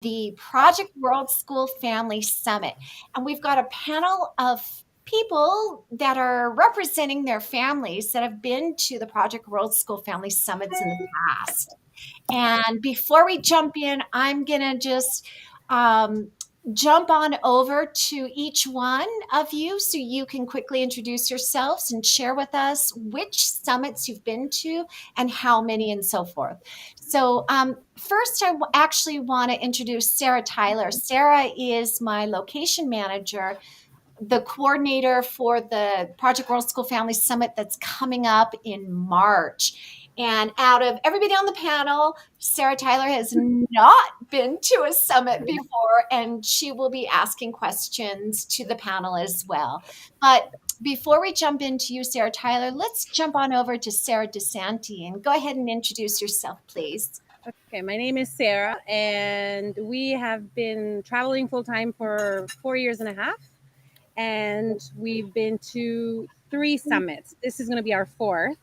the Project World School Family Summit. And we've got a panel of people that are representing their families that have been to the Project World School Family Summits in the past. And before we jump in, I'm going to just um, jump on over to each one of you so you can quickly introduce yourselves and share with us which summits you've been to and how many and so forth. So, first, I actually want to introduce Sara Tyler. Sara is my location manager, the coordinator for the Project World School Family Summit that's coming up in March. And out of everybody on the panel, Sara Tyler has not been to a summit before, and she will be asking questions to the panel as well. But before we jump into you, Sara Tyler, let's jump on over to Sarah DeSanti and go ahead and introduce yourself, please. Okay, my name is Sarah, and we have been traveling full time for 4 years and a half, and we've been to 3 summits. This is going to be our 4th.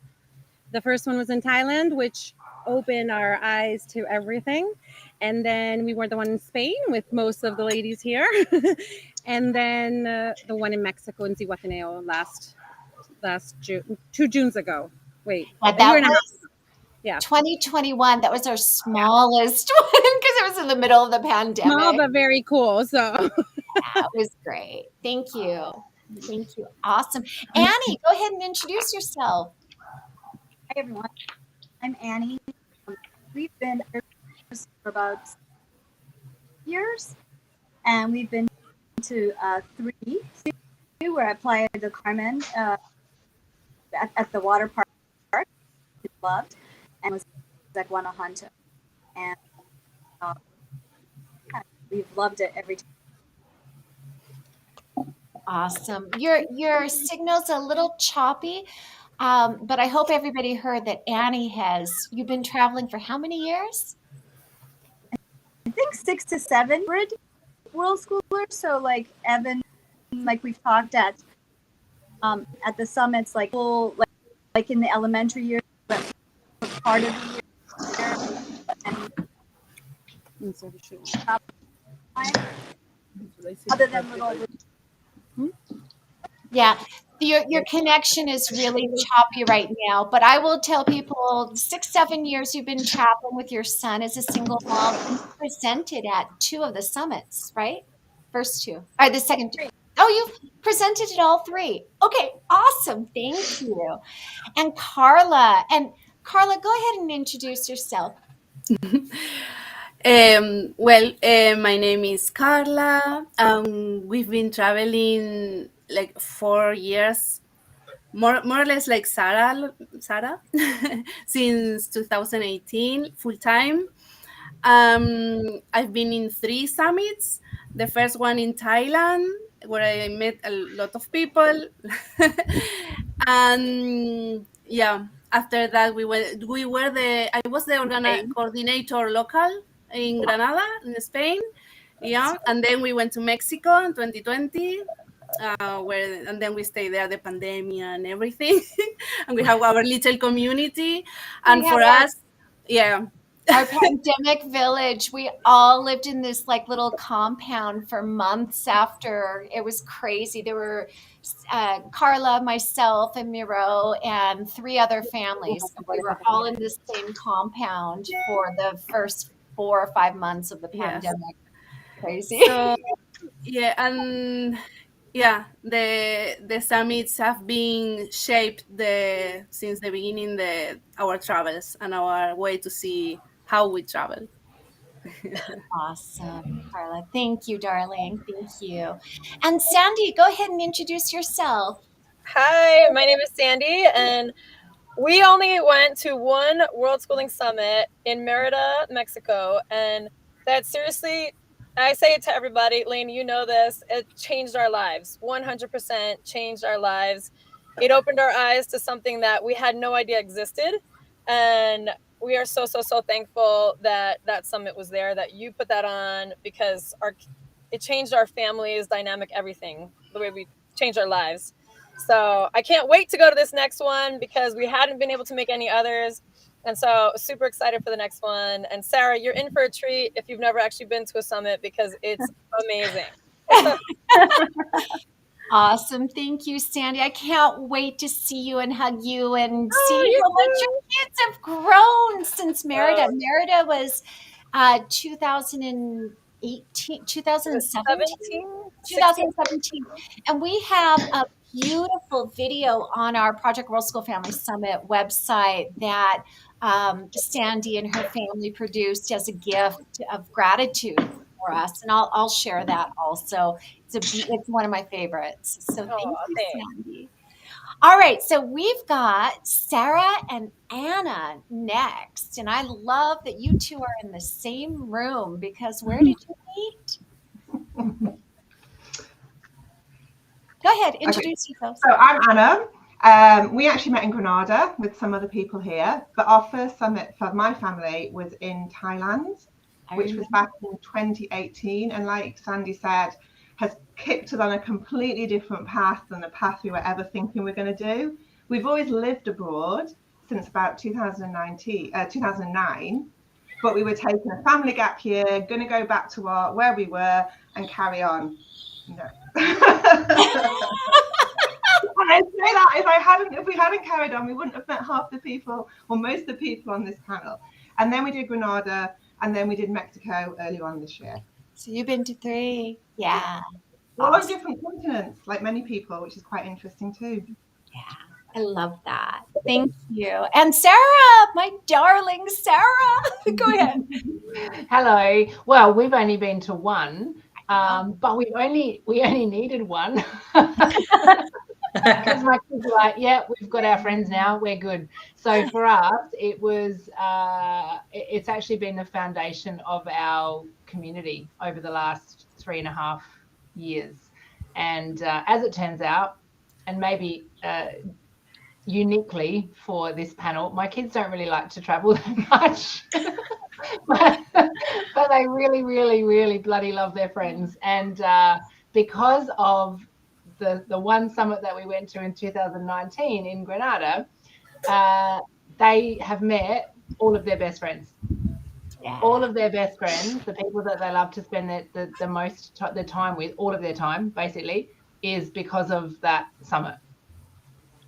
The first one was in Thailand, which opened our eyes to everything. And then we were the one in Spain with most of the ladies here. And then the one in Mexico in Zihuatanejo last June, 2 Junes ago. Wait, a year and a half. Yeah. 2021, that was our smallest one because it was in the middle of the pandemic. Small, but very cool. So that was great. Thank you. Thank you. Awesome. Annie, go ahead and introduce yourself. Hi, everyone. I'm Annie. We've been for about years, and we've been to 3 where I applied the Carmen at the water park. Loved, and was like Guanajuato, and we've loved it every time. Awesome. Your signal's a little choppy, but I hope everybody heard that Annie you've been traveling for how many years? I think 6 to 7 world schoolers. So like Evan, like we've talked at the summits, like in the elementary years, but part of the year. Other than little. Yeah, your connection is really choppy right now, but I will tell people 6, 7 years you've been traveling with your son as a single mom and presented at 2 of the summits, right? First 2. All right, the second 2. Oh, you've presented at all 3. Okay, awesome. Thank you. And Carla, go ahead and introduce yourself. My name is Carla. We've been traveling like 4 years, more or less like Sara, since 2018, full time. I've been in 3 summits. The first one in Thailand, where I met a lot of people, and yeah. After that, I was the coordinator local in Granada, in Spain. Yeah, and then we went to Mexico in 2020, and then we stayed there, the pandemic and everything, and we have our little community. And for us, yeah. Our pandemic village, we all lived in this like little compound for months after. It was crazy. There were Carla, myself, and Miro, and 3 other families. We were all in the same compound for the first 4 or 5 months of the pandemic. Yes. Crazy. So, yeah, and yeah, the summits have been shaped since the beginning our travels and our way to see how we travel. Awesome, Carla. Thank you, darling. Thank you. And Sandy, go ahead and introduce yourself. Hi, my name is Sandy, and we only went to one World Schooling Summit in Merida, Mexico, and that seriously, I say it to everybody, Lainie, you know this, it changed our lives, 100% changed our lives. It opened our eyes to something that we had no idea existed, and we are so thankful that that summit was there, that you put that on, because it changed our family's dynamic, everything, the way we changed our lives. So I can't wait to go to this next one because we hadn't been able to make any others. And so super excited for the next one. And Sarah, you're in for a treat if you've never actually been to a summit because it's amazing. Awesome. Thank you, Sandy. I can't wait to see you and hug you and Oh, see you how much too. your kids have grown since Merida. Oh. Merida was 2018, 2017? 2017. And we have a beautiful video on our Project World School Family Summit website that Sandy and her family produced as a gift of gratitude for us. And I'll share that also. It's one of my favorites. So thank you, thanks. Sandy. All right, so we've got Sara and Anna next. And I love that you two are in the same room because where did you meet? Go ahead, introduce yourselves. So I'm Anna. We actually met in Granada with some other people here, but our first summit for my family was in Thailand, which was back in 2018. And like Sandy said, has kicked us on a completely different path than the path we were ever thinking we were going to do. We've always lived abroad since about 2009, but we were taking a family gap year, going to go back to where we were and carry on. No. And I say that if we hadn't carried on, we wouldn't have met half the people or most of the people on this panel. And then we did Granada, and then we did Mexico earlier on this year. So you've been to 3, yeah. All on different continents, like many people, which is quite interesting too. Yeah, I love that. Thank you. And Sara, my darling Sara, go ahead. Hello. Well, we've only been to one. But we only needed one because my kids were like, yeah, we've got our friends now, we're good. So for us, it was it's actually been the foundation of our community over the last 3.5 years. And as it turns out, and maybe uniquely for this panel, my kids don't really like to travel that much. but they really, really, really bloody love their friends. And because of the one summit that we went to in 2019 in Granada, they have met all of their best friends. Yeah. All of their best friends, the people that they love to spend the most the time with, all of their time basically, is because of that summit.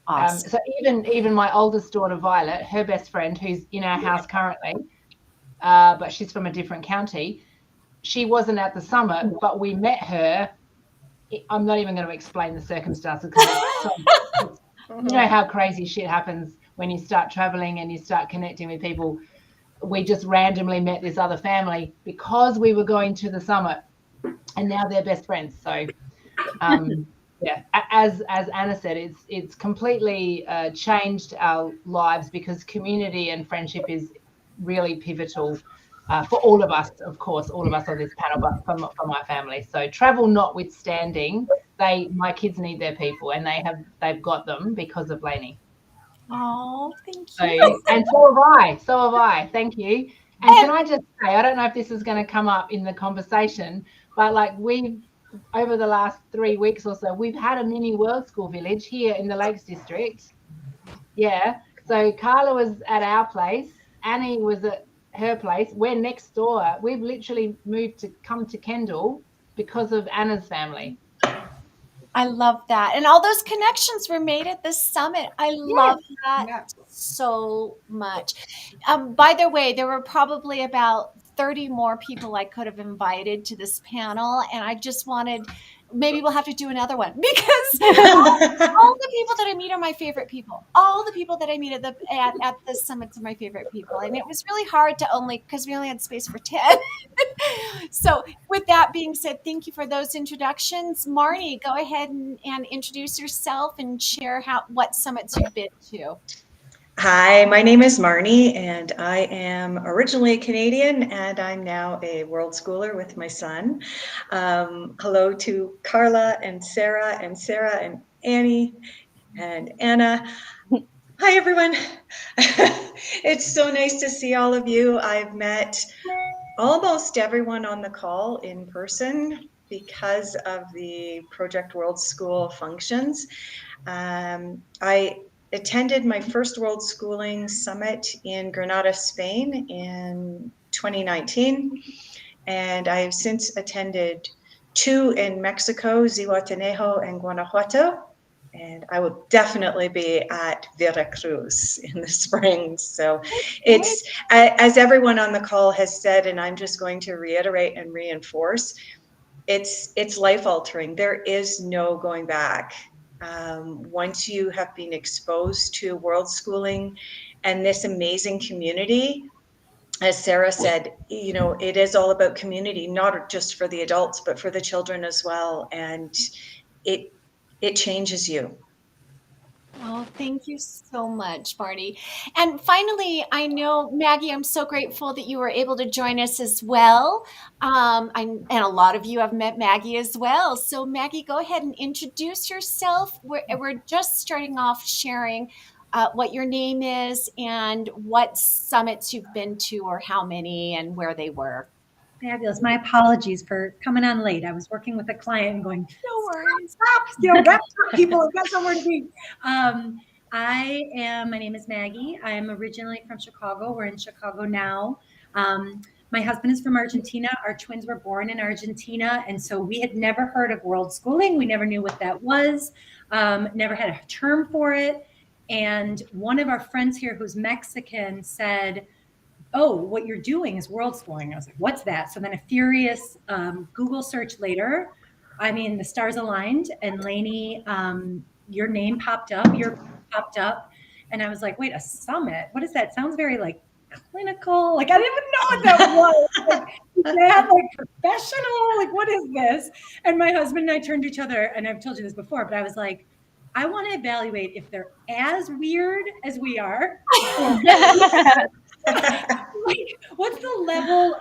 Awesome. So even my oldest daughter Violet, her best friend, who's in our house currently, but she's from a different county, she wasn't at the summit, but we met her. I'm not even going to explain the circumstances because you know how crazy shit happens when you start traveling and you start connecting with people. We just randomly met this other family because we were going to the summit, and now they're best friends. So yeah, as Anna said, it's completely changed our lives because community and friendship is really pivotal for all of us, of course, all of us on this panel, but for my family. So travel notwithstanding, my kids need their people, and they've got them because of Lainie. Oh, thank you. So, and so have I. Thank you. And can I just say, I don't know if this is going to come up in the conversation, but like over the last 3 weeks or so, we've had a mini World School village here in the Lakes District. Yeah. So Carla was at our place. Annie was at her place. We're next door. We've literally moved to come to Kendall because of Anna's family. I love that. And all those connections were made at this summit. I love that so much. By the way, there were probably about 30 more people I could have invited to this panel. And I just wanted, maybe we'll have to do another one because all the people that I meet are my favorite people. All the people that I meet at the summits are my favorite people. And it was really hard to because we only had space for 10. So with that being said, thank you for those introductions. Marnie, go ahead and introduce yourself and share what summits you've been to. Hi, my name is Marnie, and I am originally Canadian, and I'm now a world schooler with my son. Hello to Carla and Sarah and Annie and Anna. Hi, everyone. It's so nice to see all of you. I've met almost everyone on the call in person because of the Project World School functions. attended my first World Schooling Summit in Granada, Spain in 2019. And I have since attended 2 in Mexico, Zihuatanejo and Guanajuato. And I will definitely be at Veracruz in the spring. So it's, as everyone on the call has said, and I'm just going to reiterate and reinforce, it's life altering. There is no going back. Once you have been exposed to World Schooling and this amazing community, as Sara said, you know, it is all about community, not just for the adults, but for the children as well. And it changes you. Oh, thank you so much, Marty. And finally, I know, Maggie, I'm so grateful that you were able to join us as well. And a lot of you have met Maggie as well. So Maggie, go ahead and introduce yourself. We're just starting off sharing what your name is and what summits you've been to or how many and where they were. Fabulous. My apologies for coming on late. I was working with a client and going, No worries. stop, you know, wrap up, people, I've got somewhere to be. My name is Maggie. I'm originally from Chicago. We're in Chicago now. My husband is from Argentina. Our twins were born in Argentina. And so we had never heard of World Schooling. We never knew what that was. Never had a term for it. And one of our friends here who's Mexican said, oh, what you're doing is World Schooling. I was like, what's that? So then a furious Google search later, I mean, the stars aligned and Lainie, your name popped up, And I was like, wait, a summit? What is that? Sounds very like clinical. Like, I didn't even know what that was. Like, is that like professional? Like, what is this? And my husband and I turned to each other, and I've told you this before, but I was like, I want to evaluate if they're as weird as we are. Like, what's the level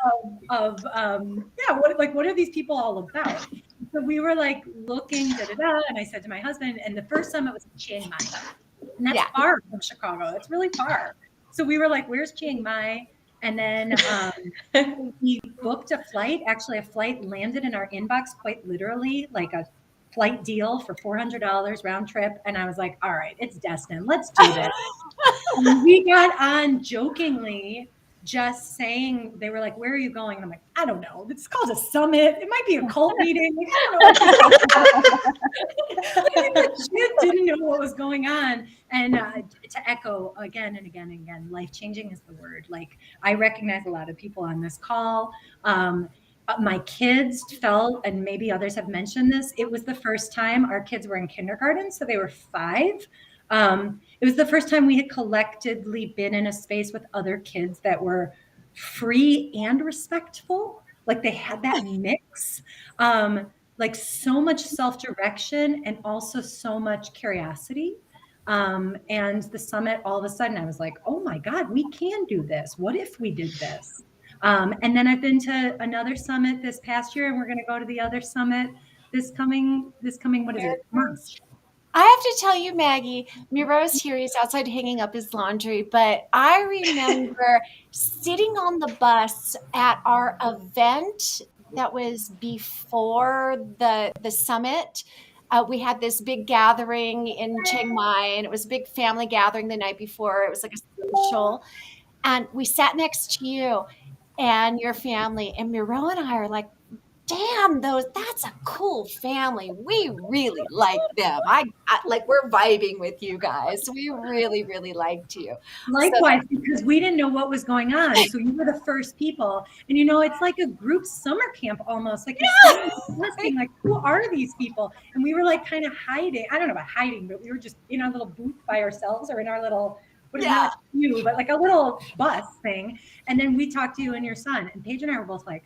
of what are these people all about? So we were like looking, and I said to my husband, and the first summit was in Chiang Mai, and that's far from Chicago. It's really far. So we were like, where's Chiang Mai? And then we booked a flight. Actually, a flight landed in our inbox quite literally, like a flight deal for $400 round trip. And I was like, all right, it's destined. Let's do this. And we got on jokingly, just saying, they were like, where are you going? And I'm like, I don't know. It's called a summit. It might be a cult meeting. Like, I don't know. I legit didn't know what was going on. And to echo again and again and again, life-changing is the word. Like, I recognize a lot of people on this call. My kids felt, and maybe others have mentioned this, it was the first time our kids were in kindergarten, so they were 5. It was the first time we had collectively been in a space with other kids that were free and respectful. Like, they had that mix, like so much self-direction and also so much curiosity. And the summit, all of a sudden I was like, oh my God, we can do this. What if we did this? And then I've been to another summit this past year, and we're going to go to the other summit this coming, what is it, month? I have to tell you, Maggie, Miro's here. He's outside hanging up his laundry. But I remember sitting on the bus at our event that was before the summit. We had this big gathering in Chiang Mai, and it was a big family gathering the night before. It was like a social. And we sat next to you and your family. And Miro and I are like, damn, that's a cool family. We really like them. I like, we're vibing with you guys. We really, really liked you. Likewise, because we didn't know what was going on. So you were the first people. And, you know, it's like a group summer camp almost. Like, listening, like, who are these people? And we were like kind of hiding. I don't know about hiding, but we were just in our little booth by ourselves, or in our little, but like a little bus thing. And then we talked to you and your son. And Paige and I were both like,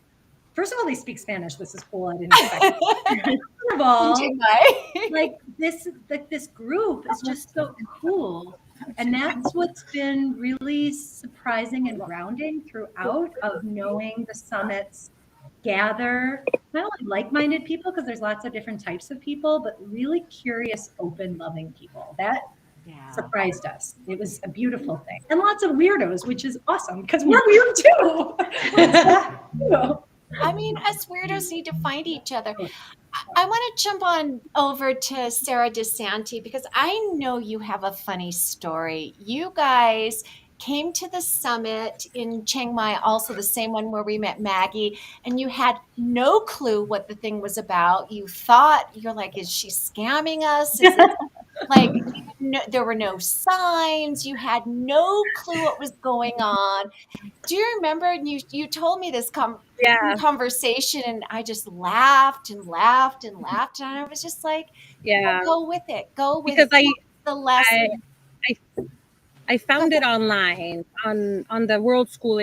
first of all, they speak Spanish. This is cool. I didn't expect it. Second of all, like this group is just so cool. And that's what's been really surprising and grounding throughout, of knowing the summits gather not only like-minded people, because there's lots of different types of people, but really curious, open, loving people. That surprised us. It was a beautiful thing. And lots of weirdos, which is awesome, because we're weird too. I mean, us weirdos need to find each other. I want to jump on over to Sara DeSanti because I know you have a funny story. You guys came to the summit in Chiang Mai, also the same one where we met Maggie, and you had no clue what the thing was about. You thought, you're like, is she scamming us? Is it like, no, there were no signs. You had no clue what was going on. Do you remember? And you told me this Yeah, conversation, and I just laughed and laughed and laughed, and I was just like, well, yeah. go with it. Go with Because it. That's the I lesson. I found it online on the World School,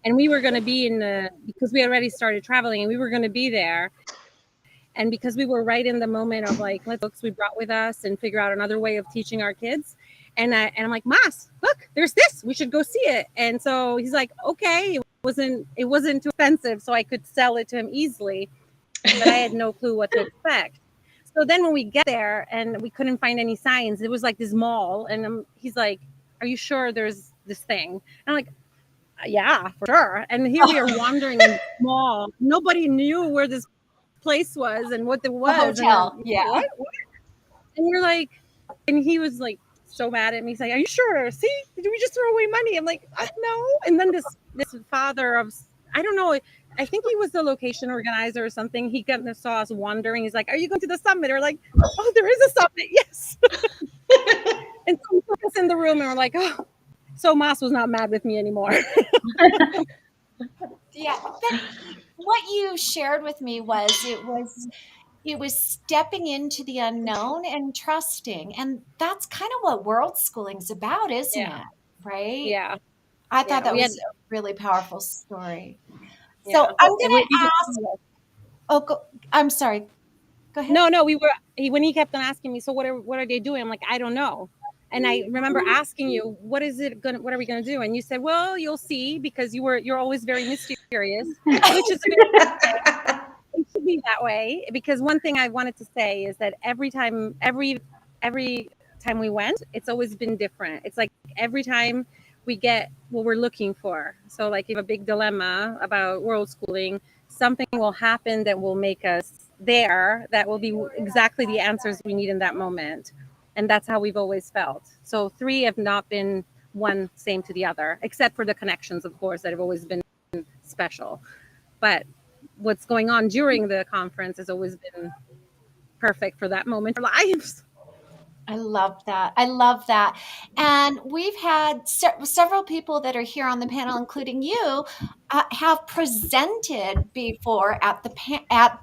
and we were going to be in the because we already started traveling and we were going to be there, and because we were right in the moment of like, let's books we brought with us and figure out another way of teaching our kids. And I'm like, Mas, look, there's this. We should go see it. And so he's like, okay. It wasn't too expensive, so I could sell it to him easily. But I had no clue what to expect. So then when we get there and we couldn't find any signs, it was like this mall. And he's like, are you sure there's this thing? And I'm like, yeah, for sure. And here we are wandering in the mall. Nobody knew where this place was and what it was. The hotel. And Yeah. what? And we're like, and he was like so mad at me. He's like, are you sure? See, did we just throw away money? I'm like, no. And then this father of, I don't know, I think he was the location organizer or something. He saw us wandering. He's like, are you going to the summit? Or like, oh, there is a summit. Yes. And so he put us in the room and we're like, oh, so Mas was not mad with me anymore. Yeah. But what you shared with me was it was stepping into the unknown and trusting. And that's kind of what world schooling is about, isn't Yeah. it? Right? Yeah. I thought that we was had- a really powerful story. Yeah. So I'm And going to ask. Oh, I'm sorry. Go ahead. No, when he kept on asking me, so what are they doing? I'm like, I don't know. And I remember asking you, what are we gonna do? And you said, well, you'll see, because you're always very mysterious, which is it should be that way. Because one thing I wanted to say is that every time we went, it's always been different. It's like every time we get what we're looking for. So like if you have a big dilemma about world schooling, something will happen that will make us there, that will be exactly the answers we need in that moment. And that's how we've always felt. So 3 have not been one same to the other, except for the connections, of course, that have always been special. But what's going on during the conference has always been perfect for that moment in our lives. I love that. I love that. And we've had several people that are here on the panel, including you, have presented before at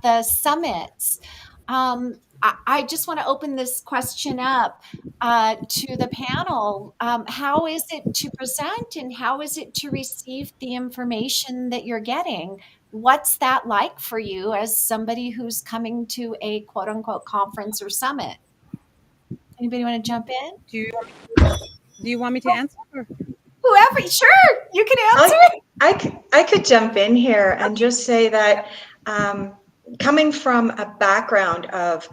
the summits. I just want to open this question up to the panel. How is it to present, and how is it to receive the information that you're getting? What's that like for you as somebody who's coming to a quote unquote conference or summit? Anybody want to jump in? Do you want me to answer? Whoever, sure, you can answer. I could jump in here and just say that coming from a background of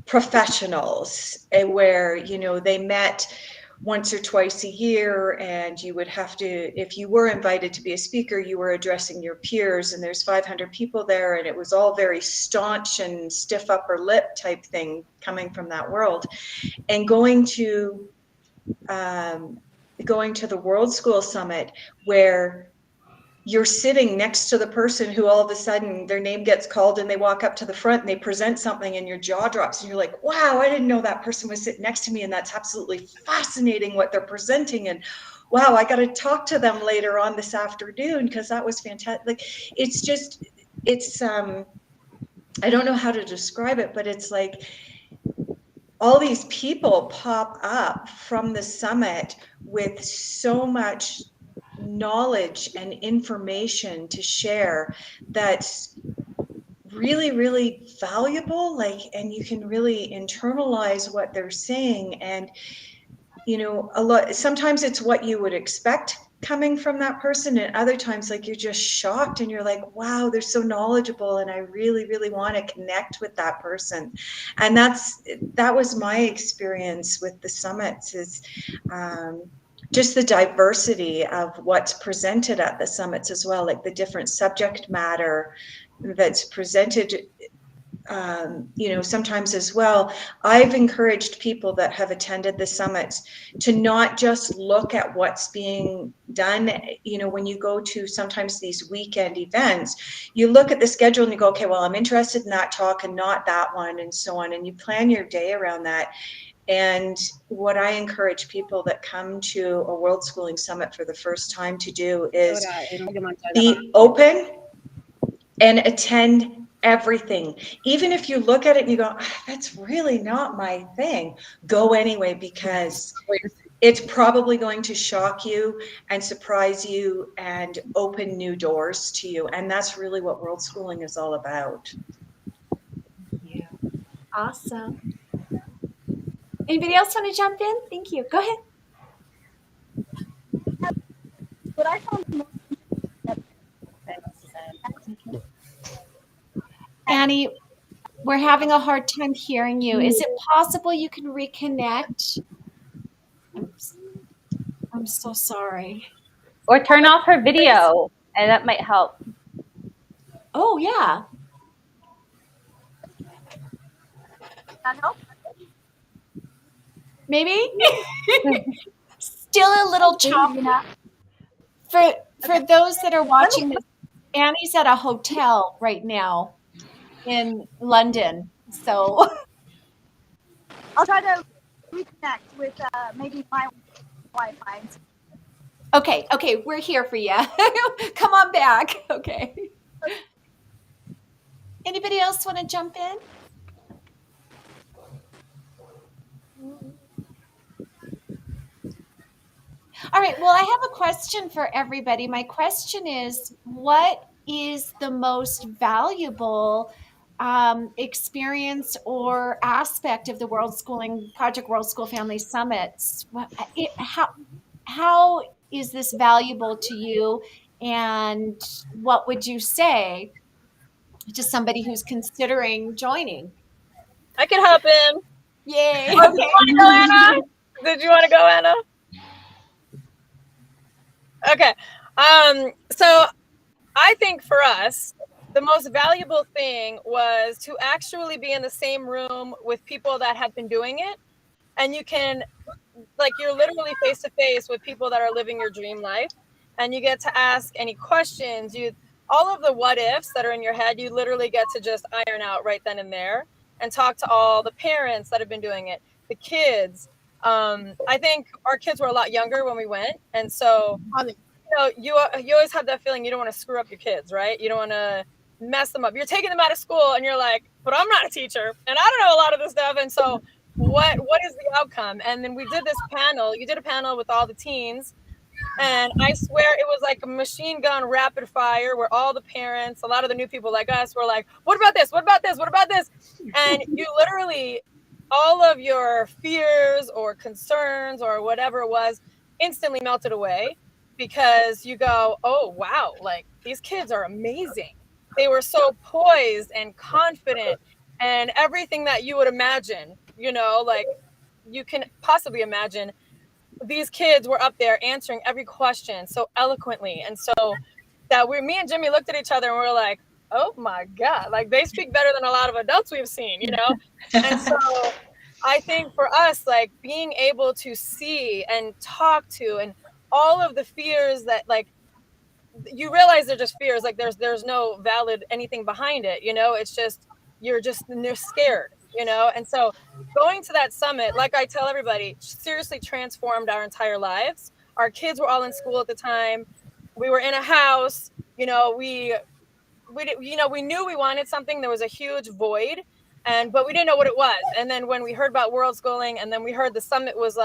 professionals where, they met once or twice a year, and you would have to, if you were invited to be a speaker, you were addressing your peers, and there's 500 people there, and it was all very staunch and stiff upper lip type thing coming from that world. And going to the World School Summit, where you're sitting next to the person who all of a sudden their name gets called and they walk up to the front and they present something and your jaw drops and you're like, wow, I didn't know that person was sitting next to me, and that's absolutely fascinating what they're presenting, and wow, I got to talk to them later on this afternoon because that was fantastic. Like, it's I don't know how to describe it, but it's like all these people pop up from the summit with so much knowledge and information to share that's really, really valuable, and you can really internalize what they're saying. And sometimes it's what you would expect coming from that person, and other times you're just shocked and you're like, wow, they're so knowledgeable, and I really, really want to connect with that person. And that was my experience with the summits, is just the diversity of what's presented at the summits as well, like the different subject matter that's presented, sometimes as well. I've encouraged people that have attended the summits to not just look at what's being done. When you go to sometimes these weekend events, you look at the schedule and you go, okay, well, I'm interested in that talk and not that one, and so on. And you plan your day around that. And what I encourage people that come to a World Schooling Summit for the first time to do is be open and attend everything. Even if you look at it and you go, that's really not my thing, go anyway, because it's probably going to shock you and surprise you and open new doors to you. And that's really what World Schooling is all about. Yeah. Awesome. Anybody else want to jump in? Thank you. Go ahead. What I found most Annie, we're having a hard time hearing you. Is it possible you can reconnect? I'm so sorry. Or turn off her video, and that might help. Oh, yeah. that help? Maybe? Still a little choppy. For those that are watching this, Annie's at a hotel right now in London. So I'll try to reconnect with maybe my Wi-Fi. Okay, we're here for you. Come on back. Okay. Anybody else want to jump in? All right, well, I have a question for everybody. My question is, what is the most valuable experience or aspect of the Project World School Family Summits? How is this valuable to you, and what would you say to somebody who's considering joining? I can hop in. Yay. Oh, did you want to go, Anna? Did you want to go, Anna? Okay. So I think for us, the most valuable thing was to actually be in the same room with people that had been doing it. And you can, you're literally face to face with people that are living your dream life. And you get to ask any questions. All of the what ifs that are in your head, you literally get to just iron out right then and there and talk to all the parents that have been doing it, the kids. I think our kids were a lot younger when we went. And so, you always have that feeling you don't want to screw up your kids, right? You don't want to mess them up. You're taking them out of school and you're like, but I'm not a teacher and I don't know a lot of this stuff. And so what is the outcome? And then we did this panel. You did a panel with all the teens. And I swear it was like a machine gun rapid fire where all the parents, a lot of the new people like us were like, what about this? What about this? What about this? And you literally, all of your fears or concerns or whatever it was instantly melted away because you go, oh, wow, these kids are amazing. They were so poised and confident and everything that you would imagine, you can possibly imagine. These kids were up there answering every question so eloquently. And so me and Jimmy looked at each other and we were like, oh my God, they speak better than a lot of adults we've seen, And so I think for us, being able to see and talk to and all of the fears that you realize they're just fears, there's no valid anything behind it, it's just, you're scared, And so going to that summit, like I tell everybody, seriously transformed our entire lives. Our kids were all in school at the time. We were in a house, we knew we wanted something. There was a huge void, but we didn't know what it was. And then when we heard about World Schooling and then we heard the summit was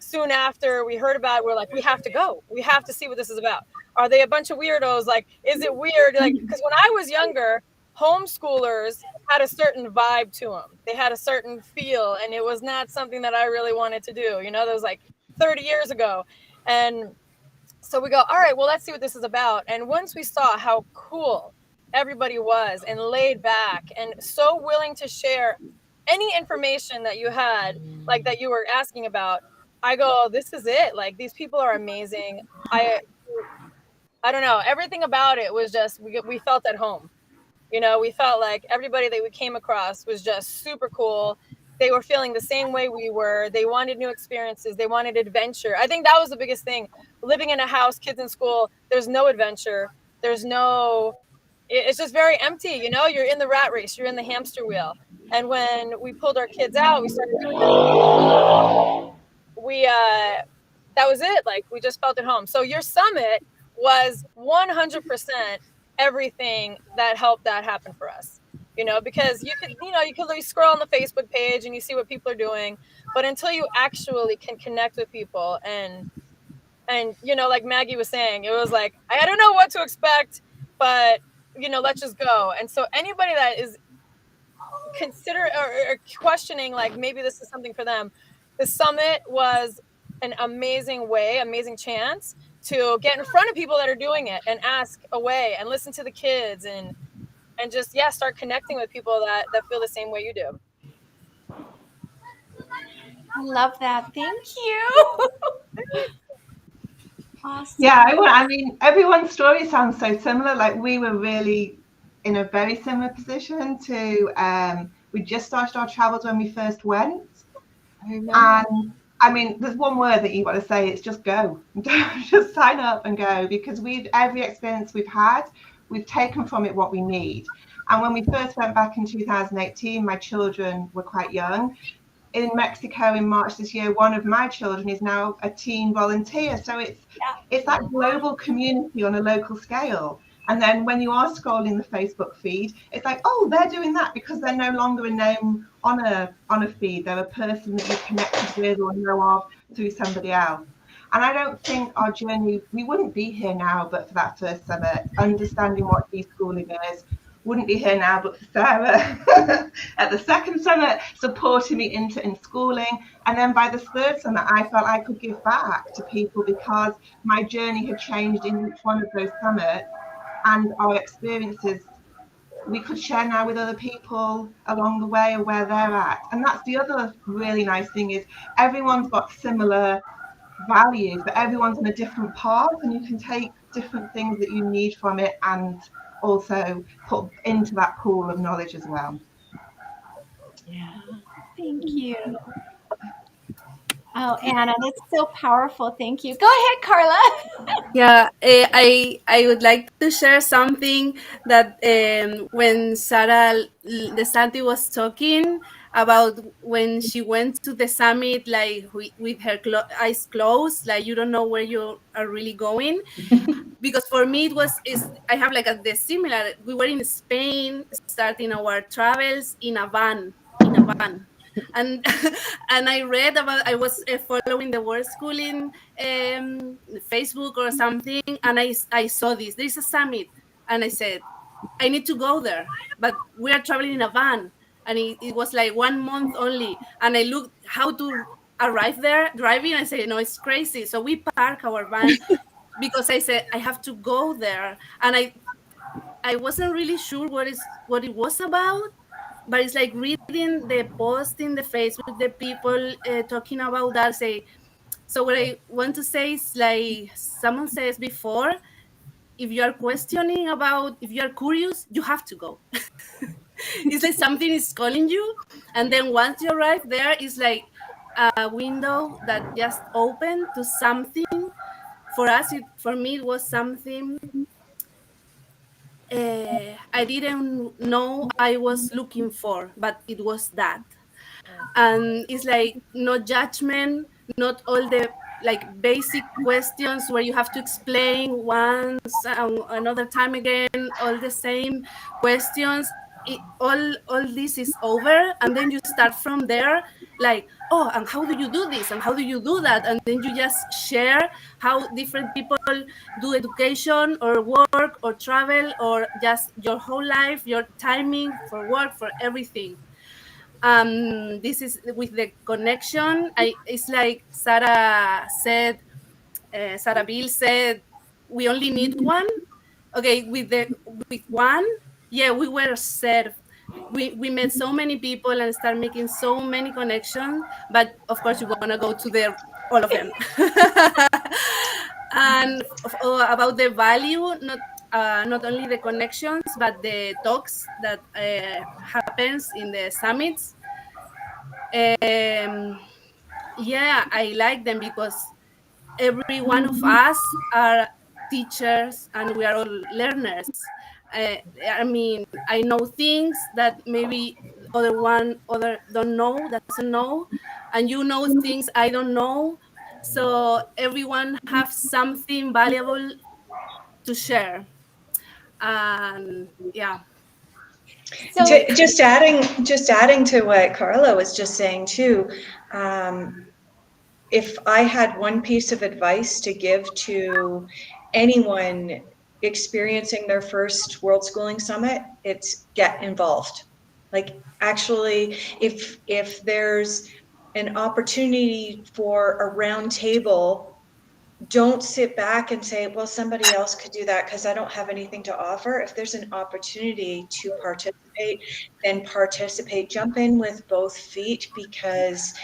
soon after we heard about it, we're like, we have to go. We have to see what this is about. Are they a bunch of weirdos? Is it weird? Because when I was younger, homeschoolers had a certain vibe to them. They had a certain feel, and it was not something that I really wanted to do. That was 30 years ago. And so we go, all right, well, let's see what this is about. And once we saw how cool everybody was and laid back and so willing to share any information that you had, that you were asking about, I go, this is it. Like, these people are amazing. I don't know. Everything about it was just, we felt at home. You know, we felt like everybody that we came across was just super cool. They were feeling the same way we were. They wanted new experiences. They wanted adventure. I think that was the biggest thing. Living in a house, kids in school, there's no adventure. There's no, it's just very empty. You know, you're in the rat race, you're in the hamster wheel. And when we pulled our kids out, we started doing this. That was it. Like, we just felt at home. So your summit was 100% everything that helped that happen for us. You know, because you could like scroll on the Facebook page and you see what people are doing, but until you actually can connect with people and you know, like Maggie was saying, it was like, I don't know what to expect, but you know, let's just go. And so anybody that is or questioning, like, maybe this is something for them, the summit was an amazing chance to get in front of people that are doing it and ask away and listen to the kids and just start connecting with people that feel the same way you do. I love that. Thank you. Awesome. Yeah, I mean, everyone's story sounds so similar. Like, we were really in a very similar position to, we just started our travels when we first went. And I mean, there's one word that you got to say, it's just go. Just sign up and go, because every experience we've had, we've taken from it what we need. And when we first went back in 2018, my children were quite young. In Mexico in March this year, one of my children is now a teen volunteer. So it's that global community on a local scale. And then when you are scrolling the Facebook feed, it's like, oh, they're doing that, because they're no longer a name on a feed. They're a person that you're connected with or know of through somebody else. And I don't think our journey, we wouldn't be here now but for that first summit, understanding what deschooling is. Wouldn't be here now but for Sarah at the second summit supporting me in schooling. And then by the third summit, I felt I could give back to people because my journey had changed in each one of those summits, and our experiences we could share now with other people along the way of where they're at. And that's the other really nice thing, is everyone's got similar values, but everyone's on a different path, and you can take different things that you need from it and also put into that pool of knowledge as well. Yeah, thank you. Oh, Anna, that's so powerful. Thank you. Go ahead, Carla. Yeah, I would like to share something that when Sara DeSanti was talking about when she went to the summit, like with her eyes closed, like you don't know where you are really going. Because for me I have like the similar. We were in Spain starting our travels in a van. And and I was following the Worldschooling Facebook or something, and I saw this. There's a summit, and I said, I need to go there, but we are traveling in a van, and it was like 1 month only. And I looked how to arrive there driving. I said, no, it's crazy. So we park our van because I said I have to go there, and I wasn't really sure what it was about. But it's like reading the post in the Facebook, the people talking about that. So what I want to say is, like someone says before, if you are questioning about, if you are curious, you have to go. It's like something is calling you, and then once you arrive there, it's like a window that just opened to something. For me, it was something I didn't know I was looking for, but it was that. And it's like no judgment, not all the like basic questions where you have to explain once another time again, all the same questions. All this is over, and then you start from there, like, oh, and how do you do this and how do you do that? And then you just share how different people do education or work or travel or just your whole life, your timing for work, for everything. This is with the connection. It's like Sarah said, Sarah Bill said, we only need one. Okay, with one, yeah, we were served. We met so many people and start making so many connections. But of course, you want to go to the all of them. And about the value, not only the connections, but the talks that happens in the summits. Yeah, I like them because every one of us are teachers and we are all learners. I mean, I know things that maybe other doesn't know, and you know things I don't know. So everyone have something valuable to share. And yeah. So Just adding to what Carla was just saying too. If I had one piece of advice to give to anyone experiencing their first World Schooling Summit, it's get involved. Like actually, if there's an opportunity for a round table, don't sit back and say, well, somebody else could do that because I don't have anything to offer. If there's an opportunity to participate, then participate. Jump in with both feet, because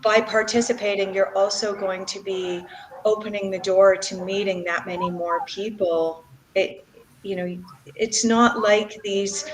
by participating, you're also going to be opening the door to meeting that many more people. It's not like these,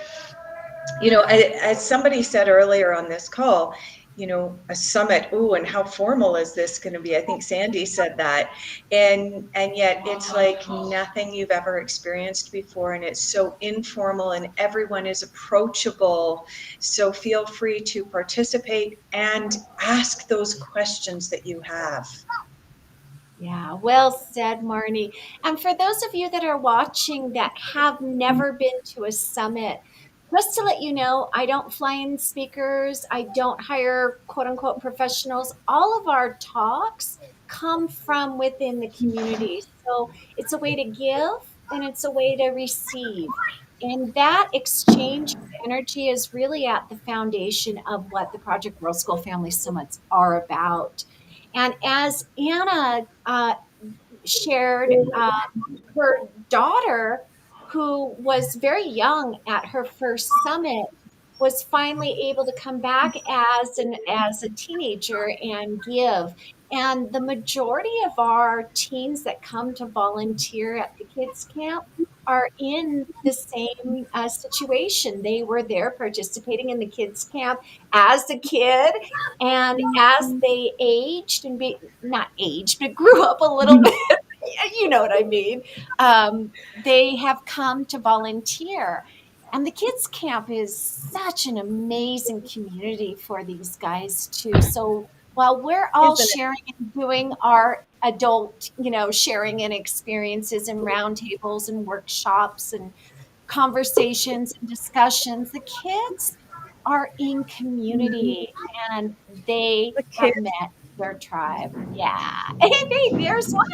as somebody said earlier on this call, a summit, ooh, and how formal is this going to be? I think Sandy said that. And yet it's like nothing you've ever experienced before. And it's so informal and everyone is approachable. So feel free to participate and ask those questions that you have. yeah, well said, Marnie. And for those of you that are watching that have never been to a summit, just to let you know, I don't fly in speakers. I don't hire quote unquote professionals. All of our talks come from within the community. So it's a way to give and it's a way to receive. And that exchange of energy is really at the foundation of what the Project World School Family Summits are about. And as Anna shared, her daughter, who was very young at her first summit, was finally able to come back as a teenager and give. And the majority of our teens that come to volunteer at the kids camp are in the same situation. They were there participating in the kids camp as a kid, and as they aged and not aged, but grew up a little bit, you know what I mean, they have come to volunteer. And the kids camp is such an amazing community for these guys too. So while we're all Isn't it? sharing and doing our adult, sharing and experiences and roundtables and workshops and conversations and discussions, the kids are in community and they The have kids. met their tribe. Yeah. Hey, there's one.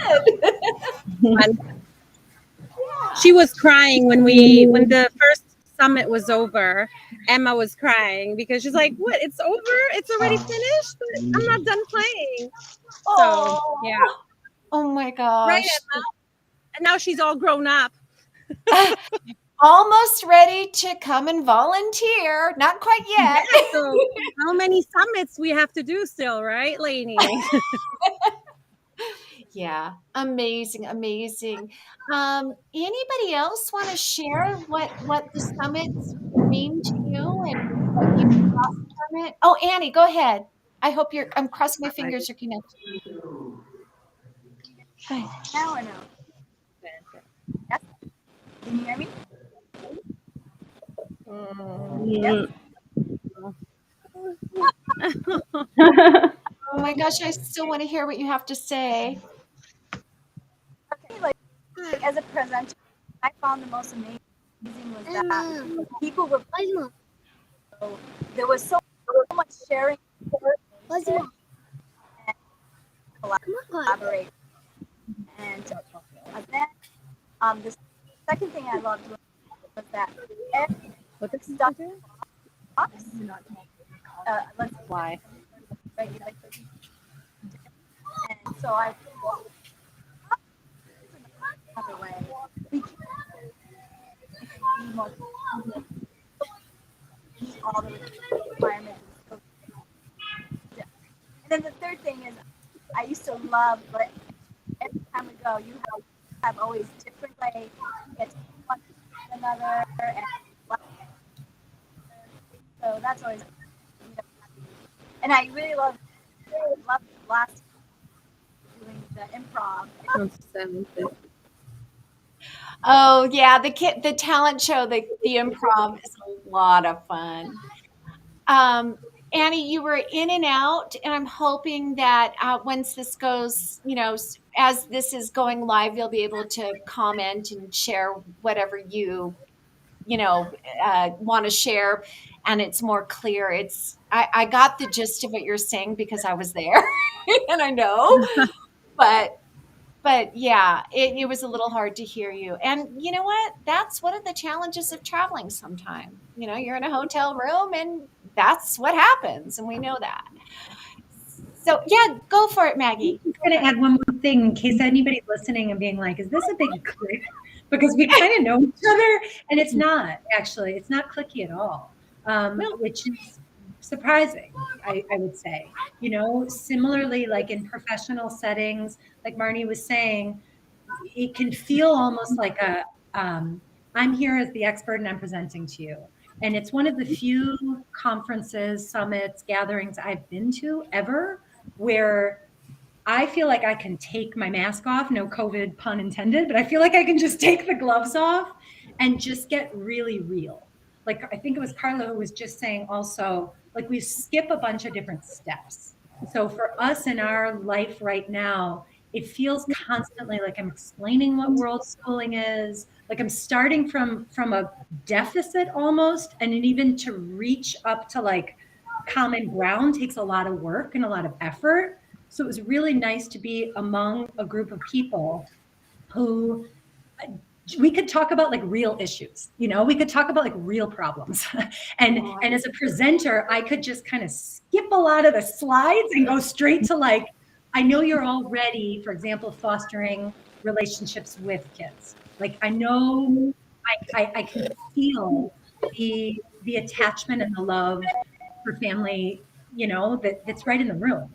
She was crying when the first summit was over. Emma was crying because she's like, "What? It's over? It's already finished? But I'm not done playing." So yeah, Oh my right, gosh. Emma. And now she's all grown up. Almost ready to come and volunteer. Not quite yet. Yeah, so how many summits we have to do still, right, Lainie? Yeah, amazing. Anybody else want to share what the summits mean to you and what you got from it? Oh, Annie, go ahead. I'm crossing my fingers you're connected. Now or no? Yes? Can you hear me? Yes? Oh my gosh, I still want to hear what you have to say. Okay, like as a presenter, I found the most amazing was that people were, there was so much sharing and collaborate. And then the second thing I loved was that every stuff box. Let's Why? regulate. And so I other way. We can be more meet all the requirements. And then the third thing is I used to love, but every time we go, you have always different ways to get to one another, and so that's always. And I really love the last doing the improv. Oh yeah, the talent show, the improv is a lot of fun. Annie, you were in and out, and I'm hoping that once this goes, as this is going live, you'll be able to comment and share whatever want to share, and it's more clear. I got the gist of what you're saying because I was there, and I know, but yeah, it was a little hard to hear you. And you know what? That's one of the challenges of traveling sometime. You're in a hotel room and that's what happens. And we know that. So yeah, go for it, Maggie. I'm going to add one more thing in case anybody's listening and being like, is this a big click? Because we kind of know each other, and it's not, actually. It's not clicky at all, which is surprising, I would say. Similarly, like in professional settings, like Marnie was saying, it can feel almost like I'm here as the expert and I'm presenting to you. And it's one of the few conferences, summits, gatherings I've been to ever where I feel like I can take my mask off, no COVID pun intended, but I feel like I can just take the gloves off and just get really real. Like, I think it was Carla who was just saying also, like, we skip a bunch of different steps. So for us in our life right now, it feels constantly like I'm explaining what world schooling is, like I'm starting from a deficit almost, and then even to reach up to like common ground takes a lot of work and a lot of effort. So it was really nice to be among a group of people who we could talk about like real issues, we could talk about like real problems. and as a presenter, I could just kind of skip a lot of the slides and go straight to like, I know you're already, for example, fostering relationships with kids. Like, I know I can feel the attachment and the love for family, that's right in the room,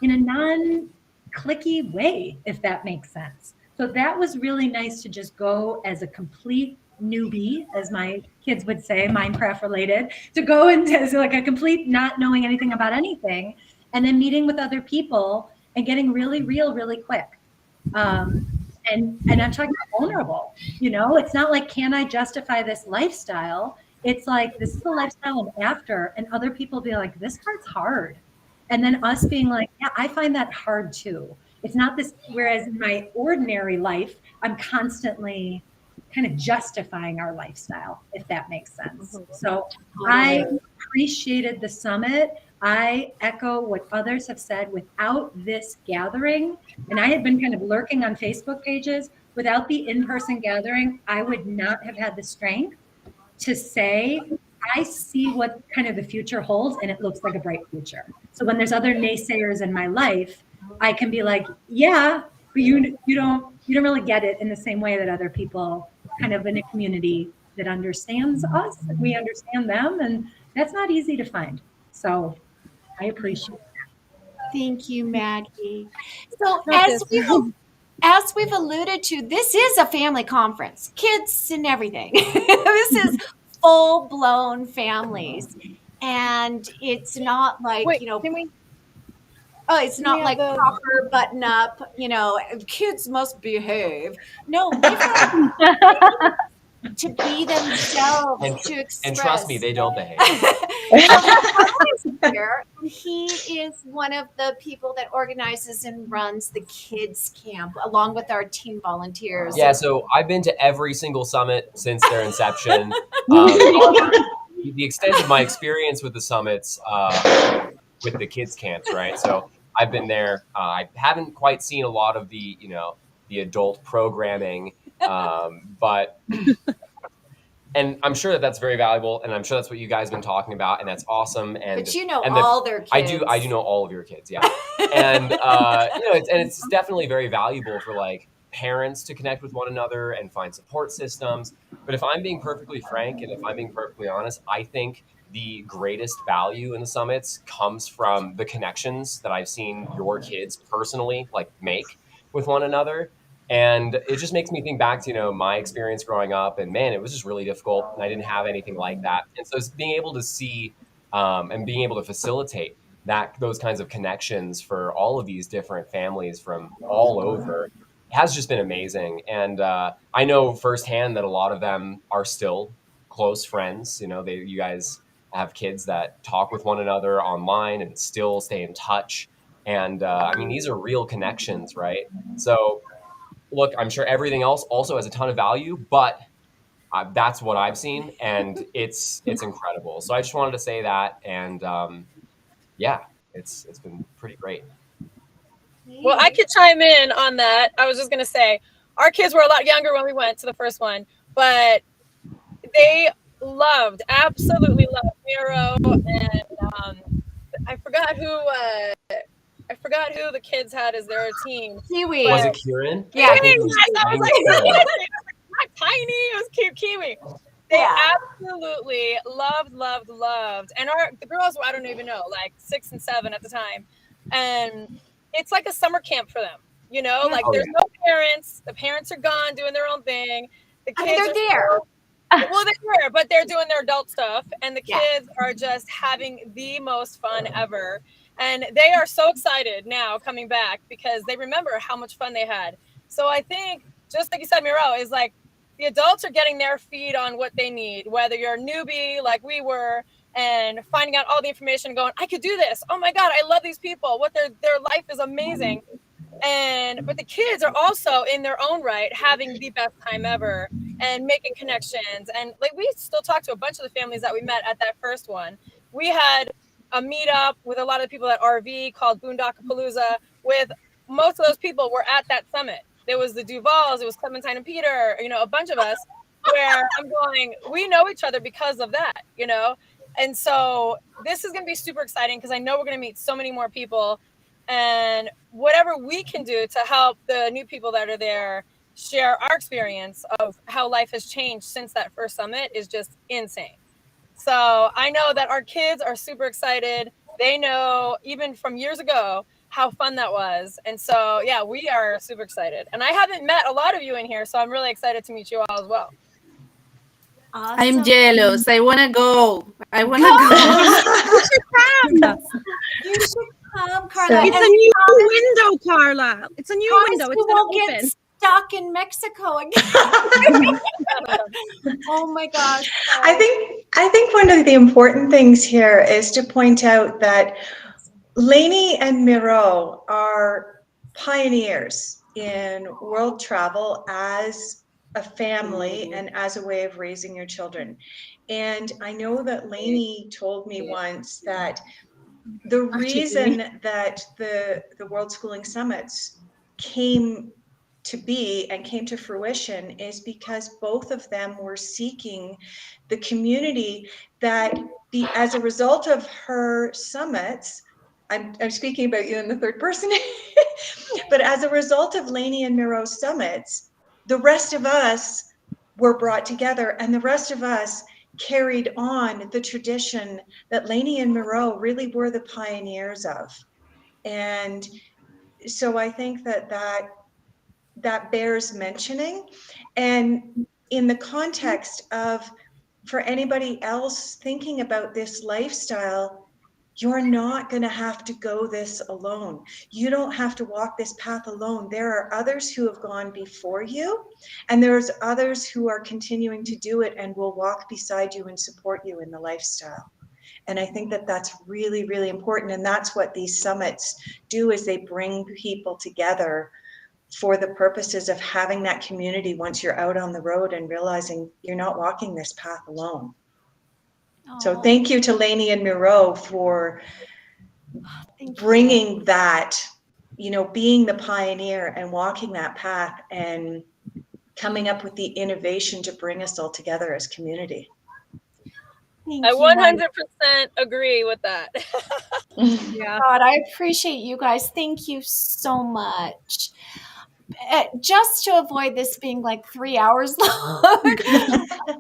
in a non-clicky way, if that makes sense. So that was really nice to just go as a complete newbie, as my kids would say, Minecraft related, to go into like a complete not knowing anything about anything, and then meeting with other people and getting really real really quick. And I'm talking about vulnerable, it's not like, can I justify this lifestyle? It's like, this is the lifestyle I'm after, and other people be like, this part's hard. And then us being like, yeah, I find that hard too. It's not this, whereas in my ordinary life, I'm constantly kind of justifying our lifestyle, if that makes sense. So I appreciated the summit. I echo what others have said. Without this gathering, and I had been kind of lurking on Facebook pages, without the in-person gathering, I would not have had the strength to say, I see what kind of the future holds, and it looks like a bright future. So when there's other naysayers in my life, I can be like, yeah, but you don't really get it in the same way that other people kind of in a community that understands us, and we understand them, and that's not easy to find. So I appreciate that. Thank you, Maggie. So as we've alluded to, this is a family conference, kids and everything. This is full-blown families, and it's not like it's not like proper button up, kids must behave. No, give them to be themselves, to express. And trust me, they don't behave. He is one of the people that organizes and runs the kids camp along with our team volunteers. Yeah, so I've been to every single summit since their inception. The extent of my experience with the summits, with the kids camps, right? So I've been there. I haven't quite seen a lot of the adult programming, but and I'm sure that that's very valuable, and I'm sure that's what you guys have been talking about, and that's awesome. And but all their kids. I do know all of your kids, yeah. And it's definitely very valuable for like parents to connect with one another and find support systems. But if I'm being perfectly frank and if I'm being perfectly honest, I think the greatest value in the summits comes from the connections that I've seen your kids personally like make with one another. And it just makes me think back to, my experience growing up, and man, it was just really difficult and I didn't have anything like that. And so it's being able to see and being able to facilitate those kinds of connections for all of these different families from all over has just been amazing. And I know firsthand that a lot of them are still close friends. You guys have kids that talk with one another online and still stay in touch. And I mean, these are real connections, right? So look, I'm sure everything else also has a ton of value, but that's what I've seen, and it's incredible. So I just wanted to say that, and yeah, it's been pretty great. Well, I could chime in on that. I was just going to say, our kids were a lot younger when we went to the first one, but they absolutely loved Miro, and I forgot who the kids had as their team. Kiwi. Was it Kieran? Yeah. I think it was not tiny. It was cute Kiwi. They absolutely loved. And the girls were, I don't even know, like 6 and 7 at the time. And it's like a summer camp for them, like there's no parents. The parents are gone doing their own thing. The kids they're there. Well, they're there, but they're doing their adult stuff. And the kids are just having the most fun ever. And they are so excited now coming back because they remember how much fun they had. So I think, just like you said, Miro, is like the adults are getting their feed on what they need, whether you're a newbie like we were, and finding out all the information, going, I could do this. Oh my God, I love these people. What their life is amazing. But the kids are also in their own right having the best time ever and making connections. And like we still talk to a bunch of the families that we met at that first one. We had a meetup with a lot of people at RV called Boondockapalooza. With most of those people were at that summit. There was the Duvals, it was Clementine and Peter, a bunch of us, where I'm going, we know each other because of that, And so this is going to be super exciting because I know we're going to meet so many more people, and whatever we can do to help the new people that are there share our experience of how life has changed since that first summit is just insane. So I know that our kids are super excited. They know even from years ago how fun that was. And so, yeah, we are super excited. And I haven't met a lot of you in here, so I'm really excited to meet you all as well. Awesome. I'm jealous. I want to go. You should come. You should come, Carla. It's a new window, Carla. It's a new window. It's going to get open. Stuck in Mexico again. Oh my gosh. I think one of the important things here is to point out that Lainie and Miro are pioneers in world travel as a family and as a way of raising your children. And I know that Lainie told me once that the reason that the Worldschooling Summits came to be and came to fruition is because both of them were seeking the community that as a result of her summits, I'm speaking about you in the third person, but as a result of Lainie and Miro's summits, the rest of us were brought together, and the rest of us carried on the tradition that Lainie and Miro really were the pioneers of. And so I think that bears mentioning. And in the context of, for anybody else thinking about this lifestyle, you're not going to have to go this alone. You don't have to walk this path alone. There are others who have gone before you, and there's others who are continuing to do it and will walk beside you and support you in the lifestyle. And I think that that's really, really important. And that's what these summits do, is they bring people together for the purposes of having that community once you're out on the road and realizing you're not walking this path alone. So thank you to Lainie and Miro for bringing that, being the pioneer and walking that path and coming up with the innovation to bring us all together as community. I 100% agree with that. Yeah. God, I appreciate you guys. Thank you so much. Just to avoid this being like 3 hours long,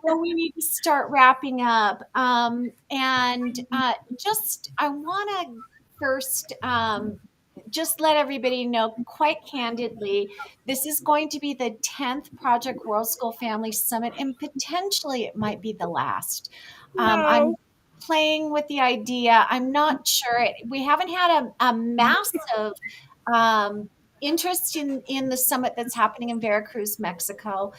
know we need to start wrapping up. And just, I want to first just let everybody know quite candidly, this is going to be the 10th Project World School Family Summit, and potentially it might be the last. I'm playing with the idea. I'm not sure. We haven't had a massive interest in the summit that's happening in Veracruz, Mexico.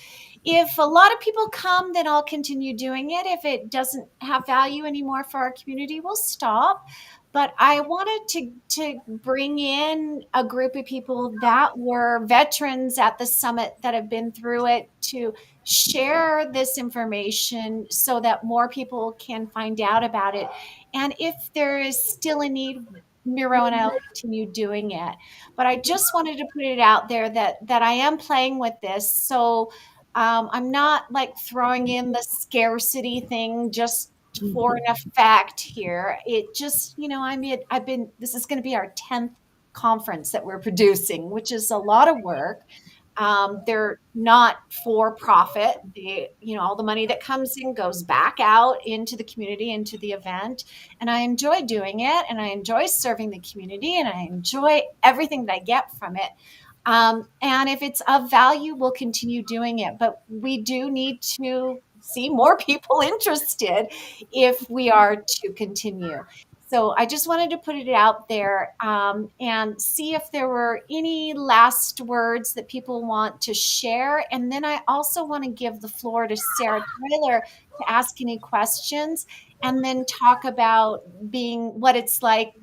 If a lot of people come, then I'll continue doing it. If it doesn't have value anymore for our community, we'll stop. But I wanted to bring in a group of people that were veterans at the summit that have been through it to share this information so that more people can find out about it. And if there is still a need, Miro and I'll continue doing it. But I just wanted to put it out there that I am playing with this. So I'm not like throwing in the scarcity thing just for an effect here. It just, this is going to be our 10th conference that we're producing, which is a lot of work. They're not for profit. All the money that comes in goes back out into the community, into the event. And I enjoy doing it, and I enjoy serving the community, and I enjoy everything that I get from it. And if it's of value, we'll continue doing it. But we do need to see more people interested if we are to continue. So I just wanted to put it out there and see if there were any last words that people want to share. And then I also want to give the floor to Sara Tyler to ask any questions, and then talk about what it's like,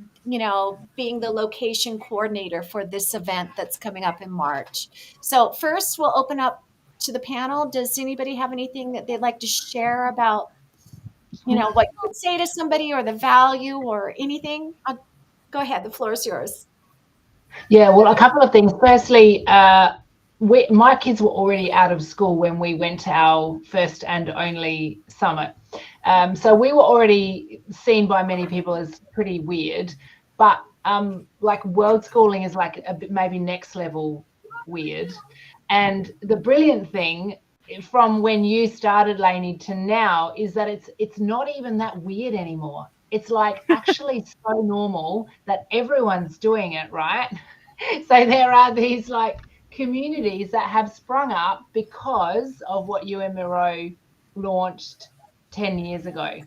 being the location coordinator for this event that's coming up in March. So first, we'll open up to the panel. Does anybody have anything that they'd like to share about, what you would say to somebody, or the value, or anything? Go ahead. The floor is yours. Yeah, well, a couple of things. Firstly, my kids were already out of school when we went to our first and only summit. So we were already seen by many people as pretty weird, but like Worldschooling is like a bit maybe next level weird. And the brilliant thing from when you started, Lainie, to now is that it's not even that weird anymore. It's like actually so normal that everyone's doing it, right? So there are these like communities that have sprung up because of what you and Miro launched 10 years ago,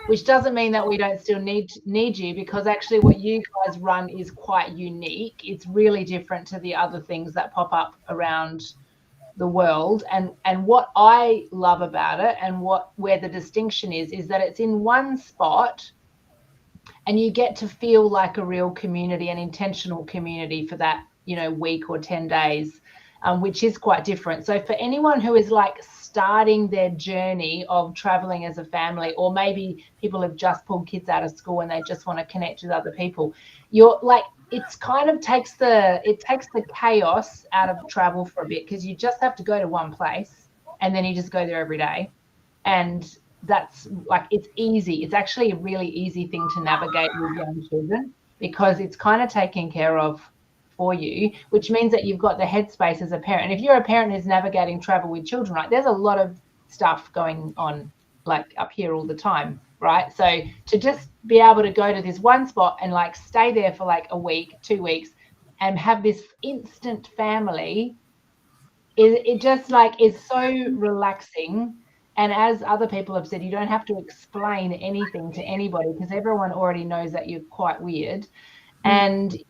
which doesn't mean that we don't still need you, because actually what you guys run is quite unique. It's really different to the other things that pop up around the world. And what I love about it, and where the distinction is that it's in one spot, and you get to feel like a real community, an intentional community for that, week or 10 days, which is quite different. So for anyone who is like starting their journey of traveling as a family, or maybe people have just pulled kids out of school and they just want to connect with other people, you're like, it's kind of takes the chaos out of travel for a bit, because you just have to go to one place and then you just go there every day. And that's like, it's easy. It's actually a really easy thing to navigate with young children, because it's kind of taken care of for you, which means that you've got the headspace as a parent. And if you're a parent who's navigating travel with children, right, there's a lot of stuff going on like up here all the time, right? So to just be able to go to this one spot and like stay there for like a week, 2 weeks, and have this instant family, it just like is so relaxing. And as other people have said, you don't have to explain anything to anybody, because everyone already knows that you're quite weird. And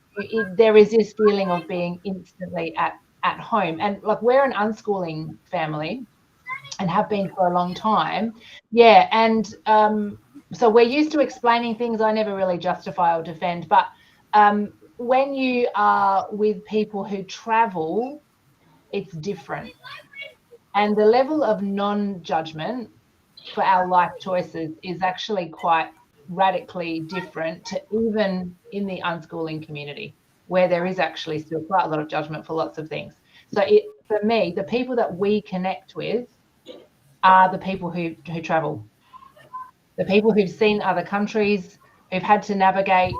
there is this feeling of being instantly at home. And like, we're an unschooling family and have been for a long time. Yeah. And so we're used to explaining things. I never really justify or defend, but when you are with people who travel, it's different. And the level of non-judgment for our life choices is actually quite radically different to even in the unschooling community, where there is actually still quite a lot of judgment for lots of things. So for me, the people that we connect with are the people who travel, the people who've seen other countries, who've had to navigate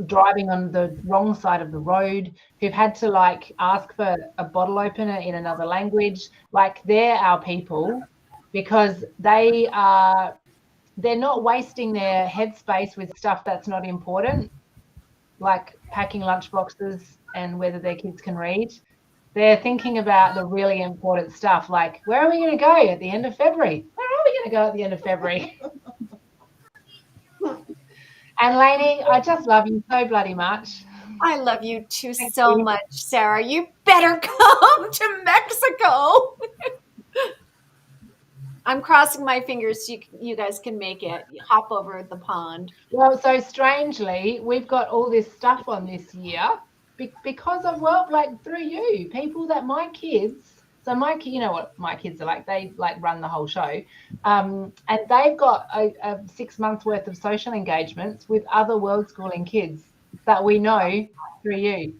driving on the wrong side of the road, who've had to like ask for a bottle opener in another language. Like, they're our people. because they're not wasting their headspace with stuff that's not important, like packing lunch boxes and whether their kids can read. They're thinking about the really important stuff, like where are we going to go at the end of February? Where are we going to go at the end of February? And Lainie, I just love you so bloody much. I love you too so much, Sarah. You better come to Mexico. I'm crossing my fingers so you guys can make it. You hop over the pond. Well, so strangely, we've got all this stuff on this year because of, well, like through you, people that my kids, so you know what my kids are like, they like run the whole show. And they've got a 6 months worth of social engagements with other Worldschooling kids that we know through you.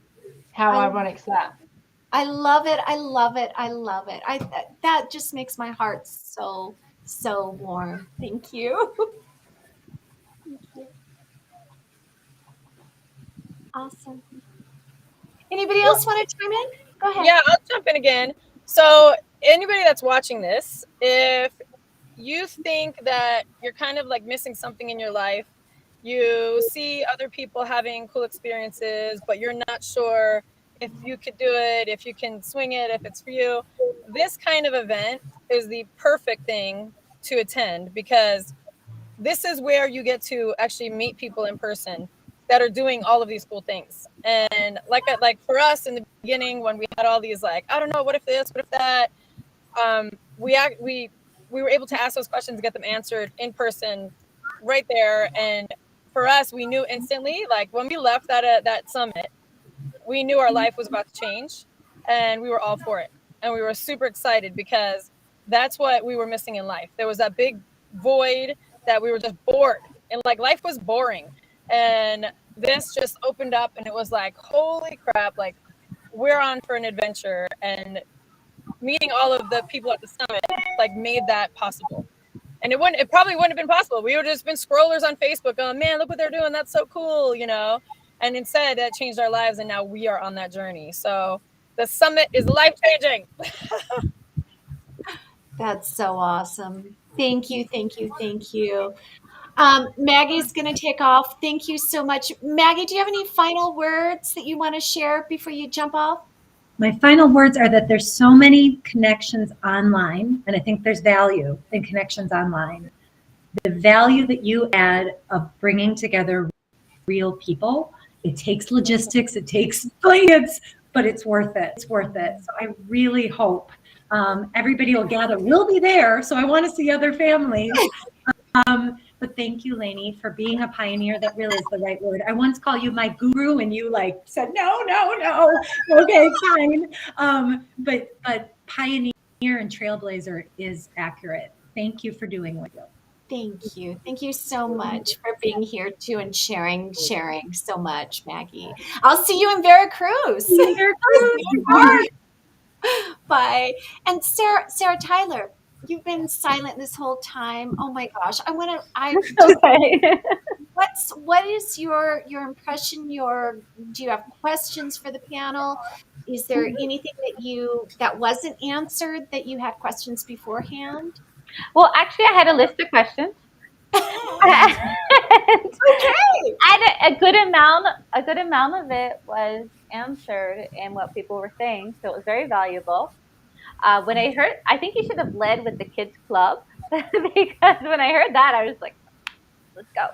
How ironic is that? I love it. I love it. I love it. That just makes my heart so warm. Thank you. Thank you. Awesome. Anybody else want to chime in? Go ahead. Yeah, I'll jump in again. So anybody that's watching this, if you think that you're kind of like missing something in your life, you see other people having cool experiences, but you're not sure if you could do it, if you can swing it, if it's for you, this kind of event is the perfect thing to attend, because this is where you get to actually meet people in person that are doing all of these cool things. And like for us in the beginning, when we had all these like, I don't know, what if this, what if that, we were able to ask those questions, get them answered in person right there. And for us, we knew instantly, like when we left that summit, we knew our life was about to change, and we were all for it. And we were super excited because that's what we were missing in life. There was that big void that we were just bored, and like life was boring. And this just opened up, and it was like, holy crap, like we're on for an adventure. And meeting all of the people at the summit like made that possible. And it probably wouldn't have been possible. We would have just been scrollers on Facebook going, man, look what they're doing. That's so cool, you know? And instead that changed our lives, and now we are on that journey. So the summit is life-changing. That's so awesome. Thank you, thank you, thank you. Maggie's going to take off. Thank you so much. Maggie, do you have any final words that you want to share before you jump off? My final words are that there's so many connections online, and I think there's value in connections online. The value that you add of bringing together real people, it takes logistics, it takes plans, but it's worth it. It's worth it. So I really hope everybody will gather. We'll be there, so I want to see other families. But thank you, Lainie, for being a pioneer. That really is the right word. I once called you my guru, and you like said, no. Okay, fine. But pioneer and trailblazer is accurate. Thank you for doing what you do. Thank you. Thank you so much for being here too and sharing so much, Maggie. I'll see you in Veracruz. Bye. And Sara Tyler, you've been silent this whole time. Oh my gosh. Okay. What is your impression? Do you have questions for the panel? Is there anything that wasn't answered that you had questions beforehand? Well, actually, I had a list of questions. Okay. And a good amount of it was answered in what people were saying, so it was very valuable. When I heard, I think you should have led with the kids club, because when I heard that, I was like, let's go.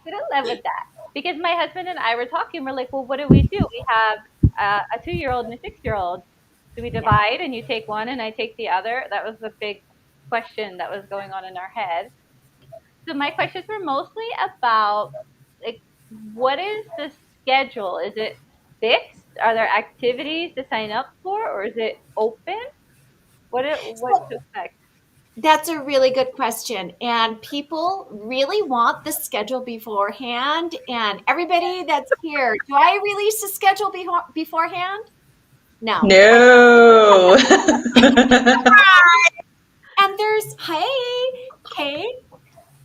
Should have led with that, because my husband and I were talking. We're like, well, what do? We have a 2-year-old and a 6-year-old. Do we divide and you take one and I take the other? That was the big question that was going on in our head. So my questions were mostly about, like, what is the schedule? Is it fixed? Are there activities to sign up for, or is it open? What to expect? That's a really good question. And people really want the schedule beforehand. And everybody that's here, do I release the schedule beforehand? No. And there's, hey,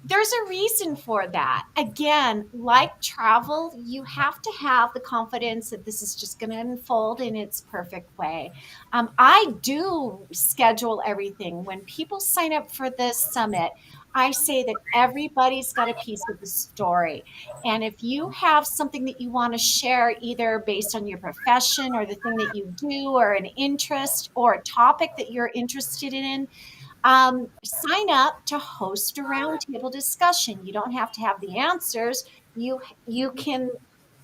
there's a reason for that. Again, like travel, you have to have the confidence that this is just going to unfold in its perfect way. I do schedule everything. When people sign up for this summit, I say that everybody's got a piece of the story. And if you have something that you want to share, either based on your profession or the thing that you do, or an interest or a topic that you're interested in, sign up to host a roundtable discussion. You don't have to have the answers. You can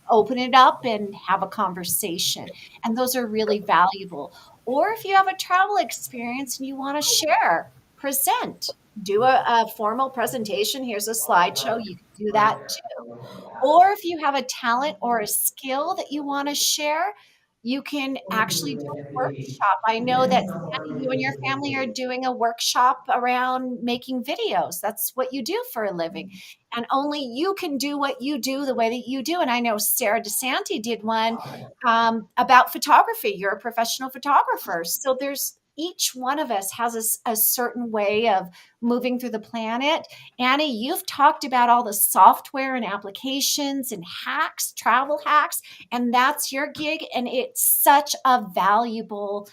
open it up and have a conversation, and those are really valuable. Or if you have a travel experience and you want to share, present, do a formal presentation. Here's a slideshow. You can do that too. Or if you have a talent or a skill that you want to share, you can actually do a workshop. I know that Sandy, you and your family are doing a workshop around making videos. That's what you do for a living. And only you can do what you do the way that you do. And I know Sara DeSanti did one about photography. You're a professional photographer. So there's each one of us has a certain way of moving through the planet. Annie, you've talked about all the software and applications and hacks, travel hacks, and that's your gig. And it's such a valuable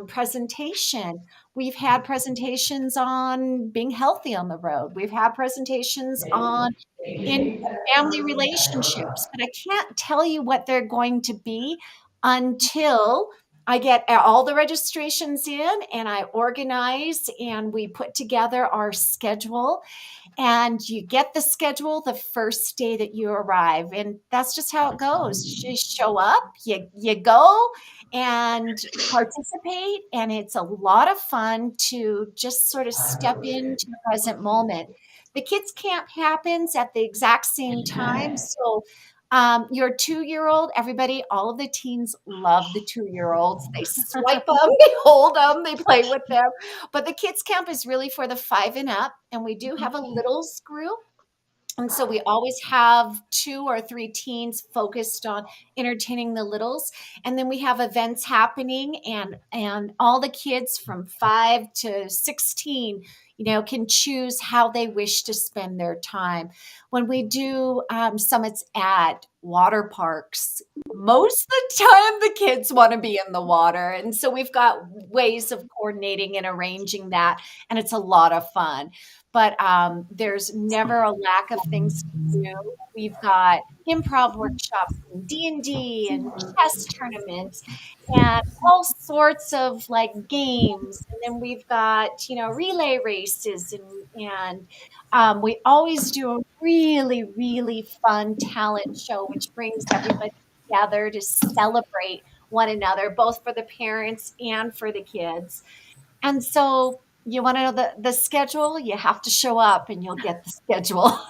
presentation. We've had presentations on being healthy on the road. We've had presentations on in family relationships, but I can't tell you what they're going to be until I get all the registrations in and I organize and we put together our schedule. And you get the schedule the first day that you arrive, and that's just how it goes. You show up, you go and participate, and it's a lot of fun to just sort of step into the present moment. The kids camp happens at the exact same time, so your 2-year-old, everybody, all of the teens love the 2-year-olds. They swipe them, they hold them, they play with them. But the kids camp is really for the 5 and up, and we do have a littles group. And so we always have 2 or 3 teens focused on entertaining the littles. And then we have events happening, and all the kids from 5 to 16, can choose how they wish to spend their time. When we do summits at water parks, most of the time the kids want to be in the water. And so we've got ways of coordinating and arranging that. And it's a lot of fun. But there's never a lack of things to do. We've got improv workshops and D&D and chess tournaments and all sorts of like games. And then we've got, relay races and we always do a really, really fun talent show, which brings everybody together to celebrate one another, both for the parents and for the kids. And so you want to know the schedule, you have to show up and you'll get the schedule.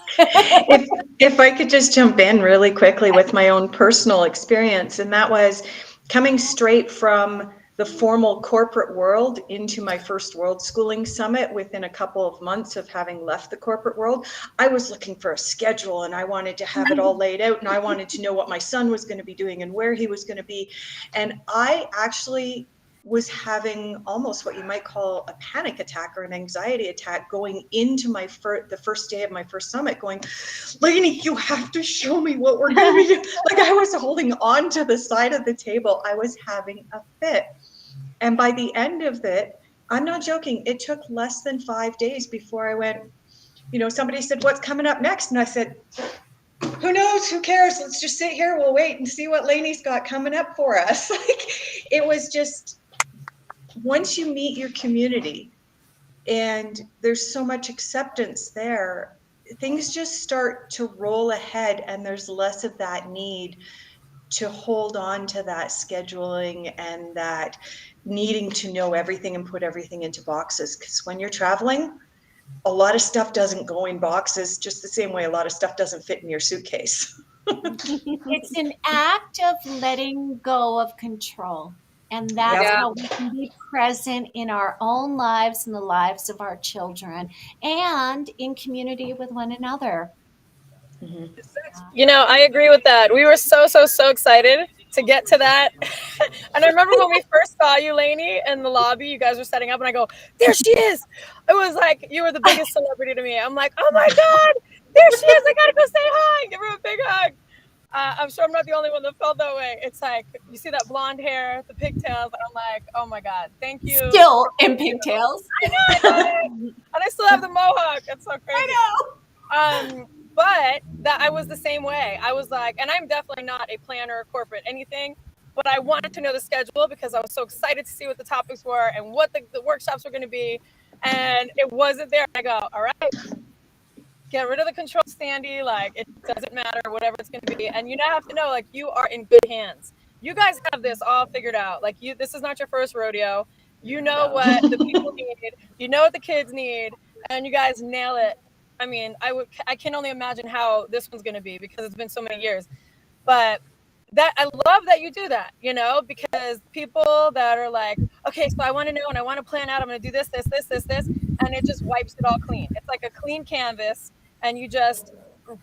If I could just jump in really quickly with my own personal experience, and that was coming straight from the formal corporate world into my first World Schooling Summit within a couple of months of having left the corporate world. I was looking for a schedule and I wanted to have it all laid out, and I wanted to know what my son was going to be doing and where he was going to be. And I actually was having almost what you might call a panic attack or an anxiety attack going into the first day of my first summit, going, Lainie, you have to show me what we're going to be doing. Like, I was holding on to the side of the table. I was having a fit. And by the end of it, I'm not joking, it took less than 5 days before I went, somebody said, what's coming up next? And I said, who knows? Who cares? Let's just sit here. We'll wait and see what Lainie's got coming up for us. It was just, once you meet your community and there's so much acceptance there, things just start to roll ahead, and there's less of that need to hold on to that scheduling and that needing to know everything and put everything into boxes. Because when you're traveling, a lot of stuff doesn't go in boxes, just the same way a lot of stuff doesn't fit in your suitcase. It's an act of letting go of control. And that's how we can be present in our own lives and the lives of our children and in community with one another. I agree with that. We were so excited to get to that. And I remember when we first saw you, Lainie, in the lobby, you guys were setting up, and I go, there she is. It was like you were the biggest celebrity to me. I'm like, oh my God, there she is. I gotta go say hi. Give her a big hug. I'm sure I'm not the only one that felt that way. It's like you see that blonde hair, the pigtails. I'm like, oh my God, thank you. Still in pigtails. I know. And I still have the mohawk. It's so crazy. I know. But that I was the same way. I was like, and I'm definitely not a planner or corporate anything, but I wanted to know the schedule because I was so excited to see what the topics were and what the workshops were going to be. And it wasn't there. I go, all right, get rid of the control, Sandy. Like, it doesn't matter, whatever it's going to be. And you now have to know, like, you are in good hands. You guys have this all figured out. Like, this is not your first rodeo. You know what the people need. You know what the kids need. And you guys nail it. I mean, I can only imagine how this one's going to be because it's been so many years. But that I love that you do that, you know, because people that are like, okay, so I want to know and I want to plan out, I'm going to do this, and it just wipes it all clean. It's like a clean canvas and you just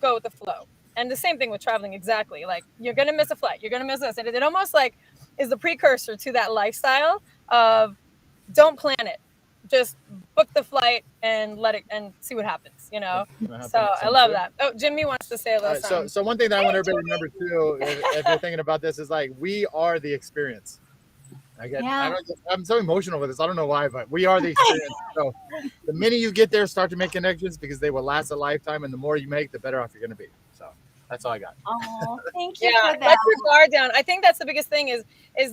go with the flow. And the same thing with traveling, exactly. Like, you're going to miss a flight, you're going to miss this. And it almost like is the precursor to that lifestyle of don't plan it. Just book the flight and let it and see what happens, you know. So I love that. Oh, Jimmy wants to say a little something. So one thing that I want everybody to remember too, if you're thinking about this, is like we are the experience. I'm so emotional with this. I don't know why, but we are the experience. So the minute you get there, start to make connections because they will last a lifetime, and the more you make, the better off you're going to be. So that's all I got. Oh, thank you for that. Let your guard down. I think that's the biggest thing is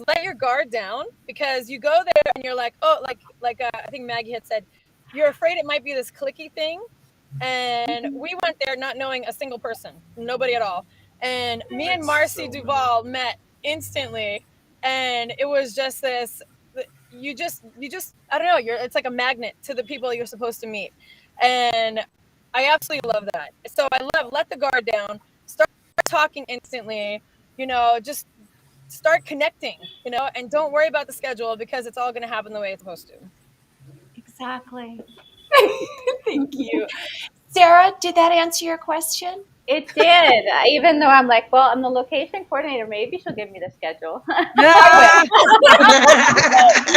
let your guard down because you go there and you're like, oh, like I think Maggie had said, you're afraid it might be this cliquey thing. And we went there not knowing a single person, nobody at all. And me and Marcy Duval met instantly. And it was just this, you just, I don't know, it's like a magnet to the people you're supposed to meet. And I absolutely love that. So I love, let the guard down, start talking instantly, you know, just start connecting, you know, and don't worry about the schedule because it's all going to happen the way it's supposed to. Exactly. Thank you. Sarah, did that answer your question? It did. Even though I'm like, well, I'm the location coordinator. Maybe she'll give me the schedule. Yeah.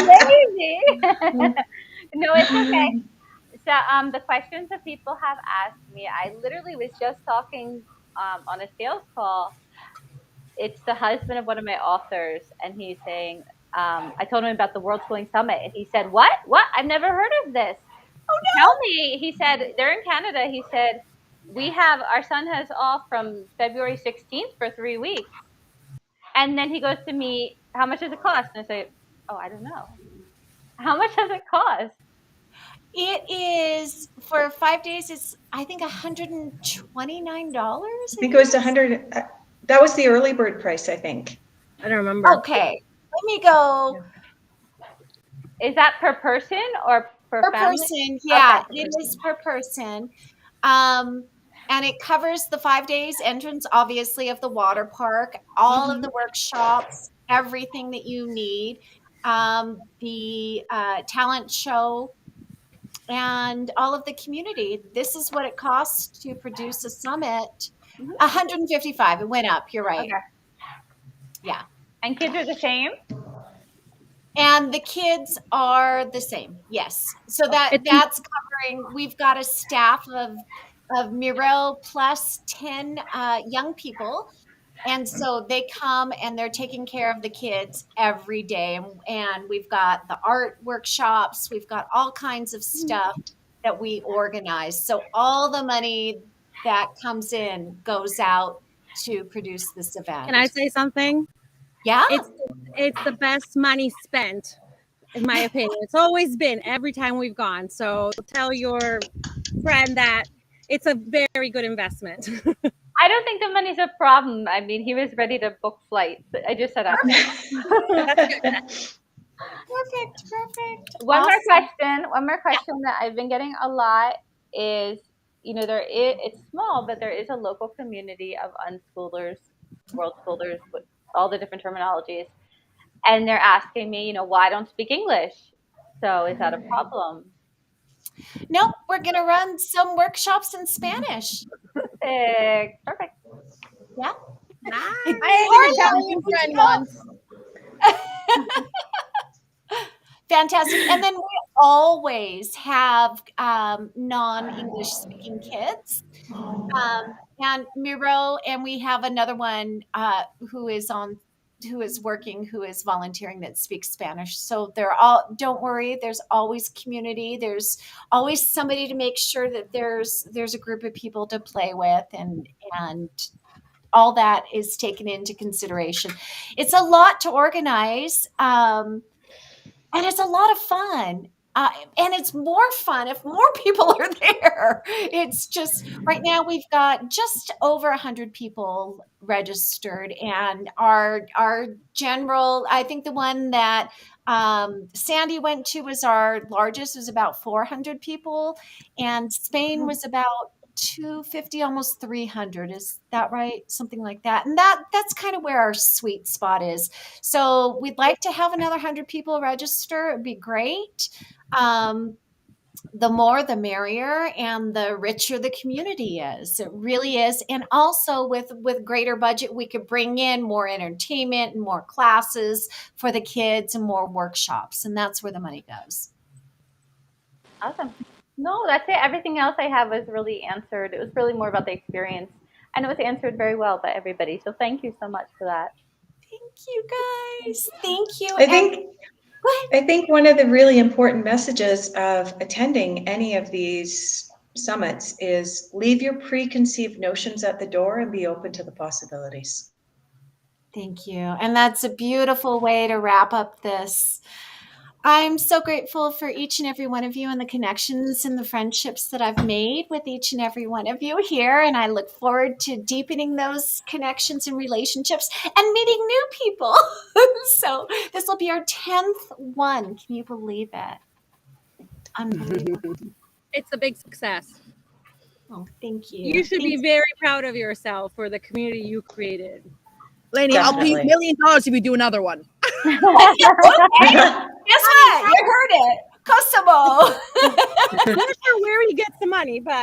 Maybe. No, it's okay. So the questions that people have asked me, I literally was just talking on a sales call. It's the husband of one of my authors, and he's saying, I told him about the Worldschooling Summit, and he said, what? I've never heard of this. Oh, no. Tell me. He said, they're in Canada. He said, our son has off from February 16th for 3 weeks. And then he goes to me, how much does it cost? And I say, oh, I don't know. How much does it cost? It is for 5 days. It's I think $129. I think it was 100. That was the early bird price, I think. I don't remember. Okay, let me go. Is that per person or per family? Person? Yeah, okay. It is per person. And it covers the 5 days entrance, obviously, of the water park, all of the workshops, everything that you need, the talent show, and all of the community. This is what it costs to produce a summit. $155. It went up. You're right. Okay. Yeah. And kids are the same? And the kids are the same. Yes. So that's covering. We've got a staff of Miro plus 10 young people. And so they come and they're taking care of the kids every day. And we've got the art workshops. We've got all kinds of stuff that we organize. So all the money that comes in goes out to produce this event. Can I say something? Yeah. It's the best money spent, in my opinion. It's always been every time we've gone. So tell your friend that it's a very good investment. I don't think the money's a problem. I mean, he was ready to book flights. I just said Perfect. One more question that I've been getting a lot is, you know, it's small, but there is a local community of unschoolers, world schoolers, with all the different terminologies. And they're asking me, you know, why I don't speak English. So is that a problem? Nope, we're going to run some workshops in Spanish. Perfect. Yeah. I had an Italian friend once. Fantastic. And then we always have non-English speaking kids. And Miro, and we have another one who is working, who is volunteering, that speaks Spanish. So they're all, don't worry, there's always community. There's always somebody to make sure that there's a group of people to play with, and all that is taken into consideration. It's a lot to organize. And it's a lot of fun. And it's more fun if more people are there. It's just, right now we've got just over 100 people registered, and our general, I think the one that Sandy went to was our largest, was about 400 people, and Spain was about 250, almost 300. Is that right? Something like that. And that's kind of where our sweet spot is. So we'd like to have another 100 people register. It'd be great. The more, the merrier, and the richer the community is. It really is. And also with greater budget, we could bring in more entertainment and more classes for the kids and more workshops. And that's where the money goes. Awesome. No, that's it. Everything else I have was really answered. It was really more about the experience. And it was answered very well by everybody. So thank you so much for that. Thank you, guys. Thank you. I think one of the really important messages of attending any of these summits is leave your preconceived notions at the door and be open to the possibilities. Thank you. And that's a beautiful way to wrap up this. I'm so grateful for each and every one of you, and the connections and the friendships that I've made with each and every one of you here. And I look forward to deepening those connections and relationships and meeting new people. So this will be our 10th one. Can you believe it? Unbelievable. It's a big success. Oh, thank you. You should be very proud of yourself for the community you created. Lainie, I'll pay you $1 million if you do another one. Guess what? You heard it. Kosovo. I'm not sure where he gets the money, but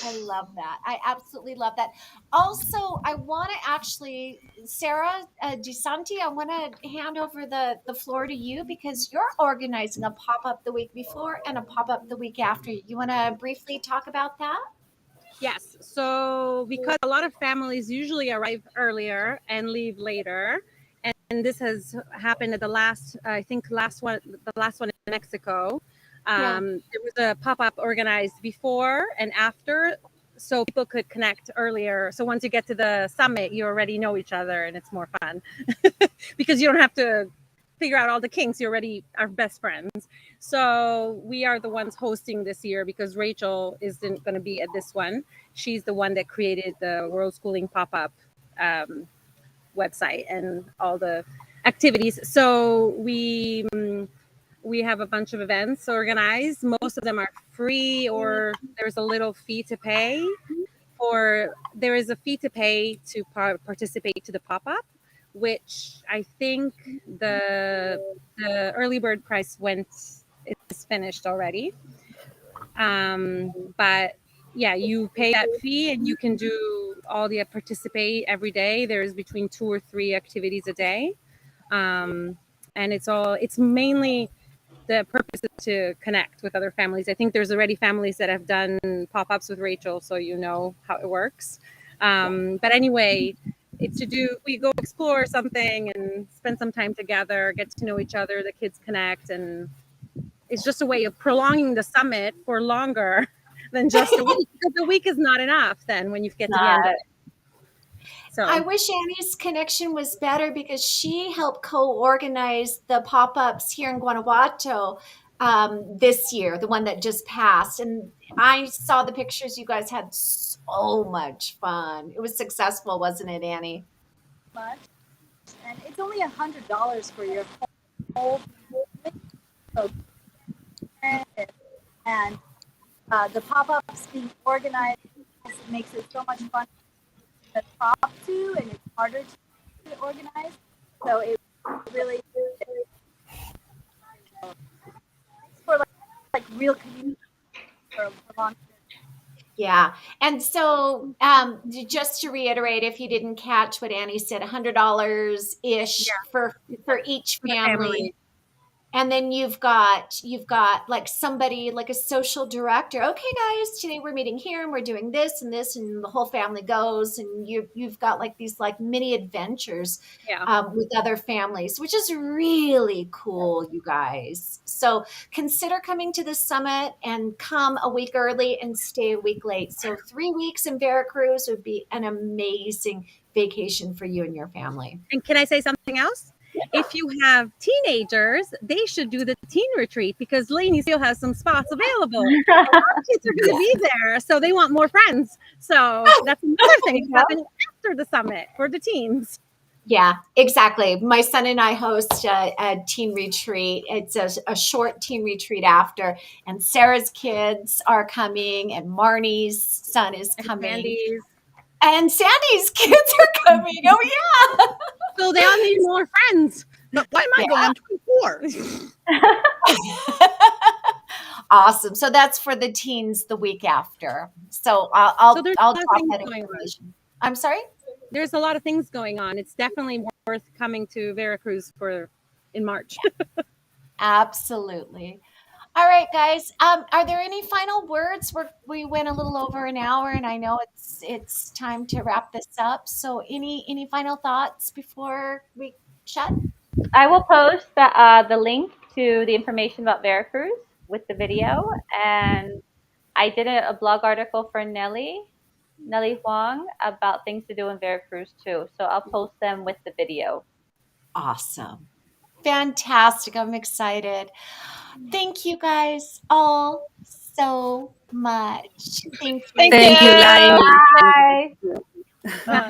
I love that. I absolutely love that. Also, I want to actually, Sara DeSanti, I want to hand over the floor to you, because you're organizing a pop-up the week before and a pop-up the week after. You want to briefly talk about that? yes. So because a lot of families usually arrive earlier and leave later, and this has happened at the last one in Mexico. There was a pop-up organized before and after, so people could connect earlier. So once you get to the summit, you already know each other, and it's more fun because you don't have to figure out all the kinks. You already are best friends. So we are the ones hosting this year because Rachel isn't going to be at this one. She's the one that created the Worldschooling pop-up website and all the activities. So we have a bunch of events organized. Most of them are free, or there's a little fee to pay. There is a fee to pay to participate to the pop-up, which I think the early bird price is finished already. But yeah, you pay that fee and you can do participate every day. There's between 2 or 3 activities a day. And it's mainly, the purpose is to connect with other families. I think there's already families that have done pop-ups with Rachel, so you know how it works. But anyway, it's we go explore something and spend some time together, get to know each other, the kids connect, and it's just a way of prolonging the summit for longer than just a week, because a week is not enough then when you get to the end of it. So I wish Annie's connection was better, because she helped co-organize the pop-ups here in Guanajuato this year, the one that just passed. And I saw the pictures. You guys had so much fun. It was successful, wasn't it, Annie? Much. And it's only $100 for your whole and the pop-ups being organized makes it so much fun to talk to, and it's harder to organize. So it really for like real community for long. Yeah. And so just to reiterate, if you didn't catch what Annie said, $100 ish for each For the family. And then you've got like somebody like a social director. Okay, guys, today we're meeting here and we're doing this, and the whole family goes, and you've got like these like mini adventures with other families, which is really cool, you guys. So consider coming to the summit and come a week early and stay a week late. So 3 weeks in Veracruz would be an amazing vacation for you and your family. And can I say something else? If you have teenagers, they should do the teen retreat because Lainie still has some spots available. Our kids are going to be there, so they want more friends. So that's another thing happening after the summit for the teens. Yeah, exactly. My son and I host a teen retreat. It's a short teen retreat after, and Sarah's kids are coming, and Marnie's son is coming. And Sandy's kids are coming. Oh, yeah. So they all need more friends. But why am I going? I'm 24. Awesome. So that's for the teens the week after. So I'll drop that information. I'm sorry? There's a lot of things going on. It's definitely worth coming to Veracruz in March. Absolutely. All right, guys. Are there any final words? We went a little over an hour, and I know it's time to wrap this up. So, any final thoughts before we shut? I will post the link to the information about Veracruz with the video, and I did a blog article for Nellie Huang about things to do in Veracruz too. So I'll post them with the video. Awesome. Fantastic. I'm excited. Thank you guys all so much. Thank you. Thank you, Lainie. Bye.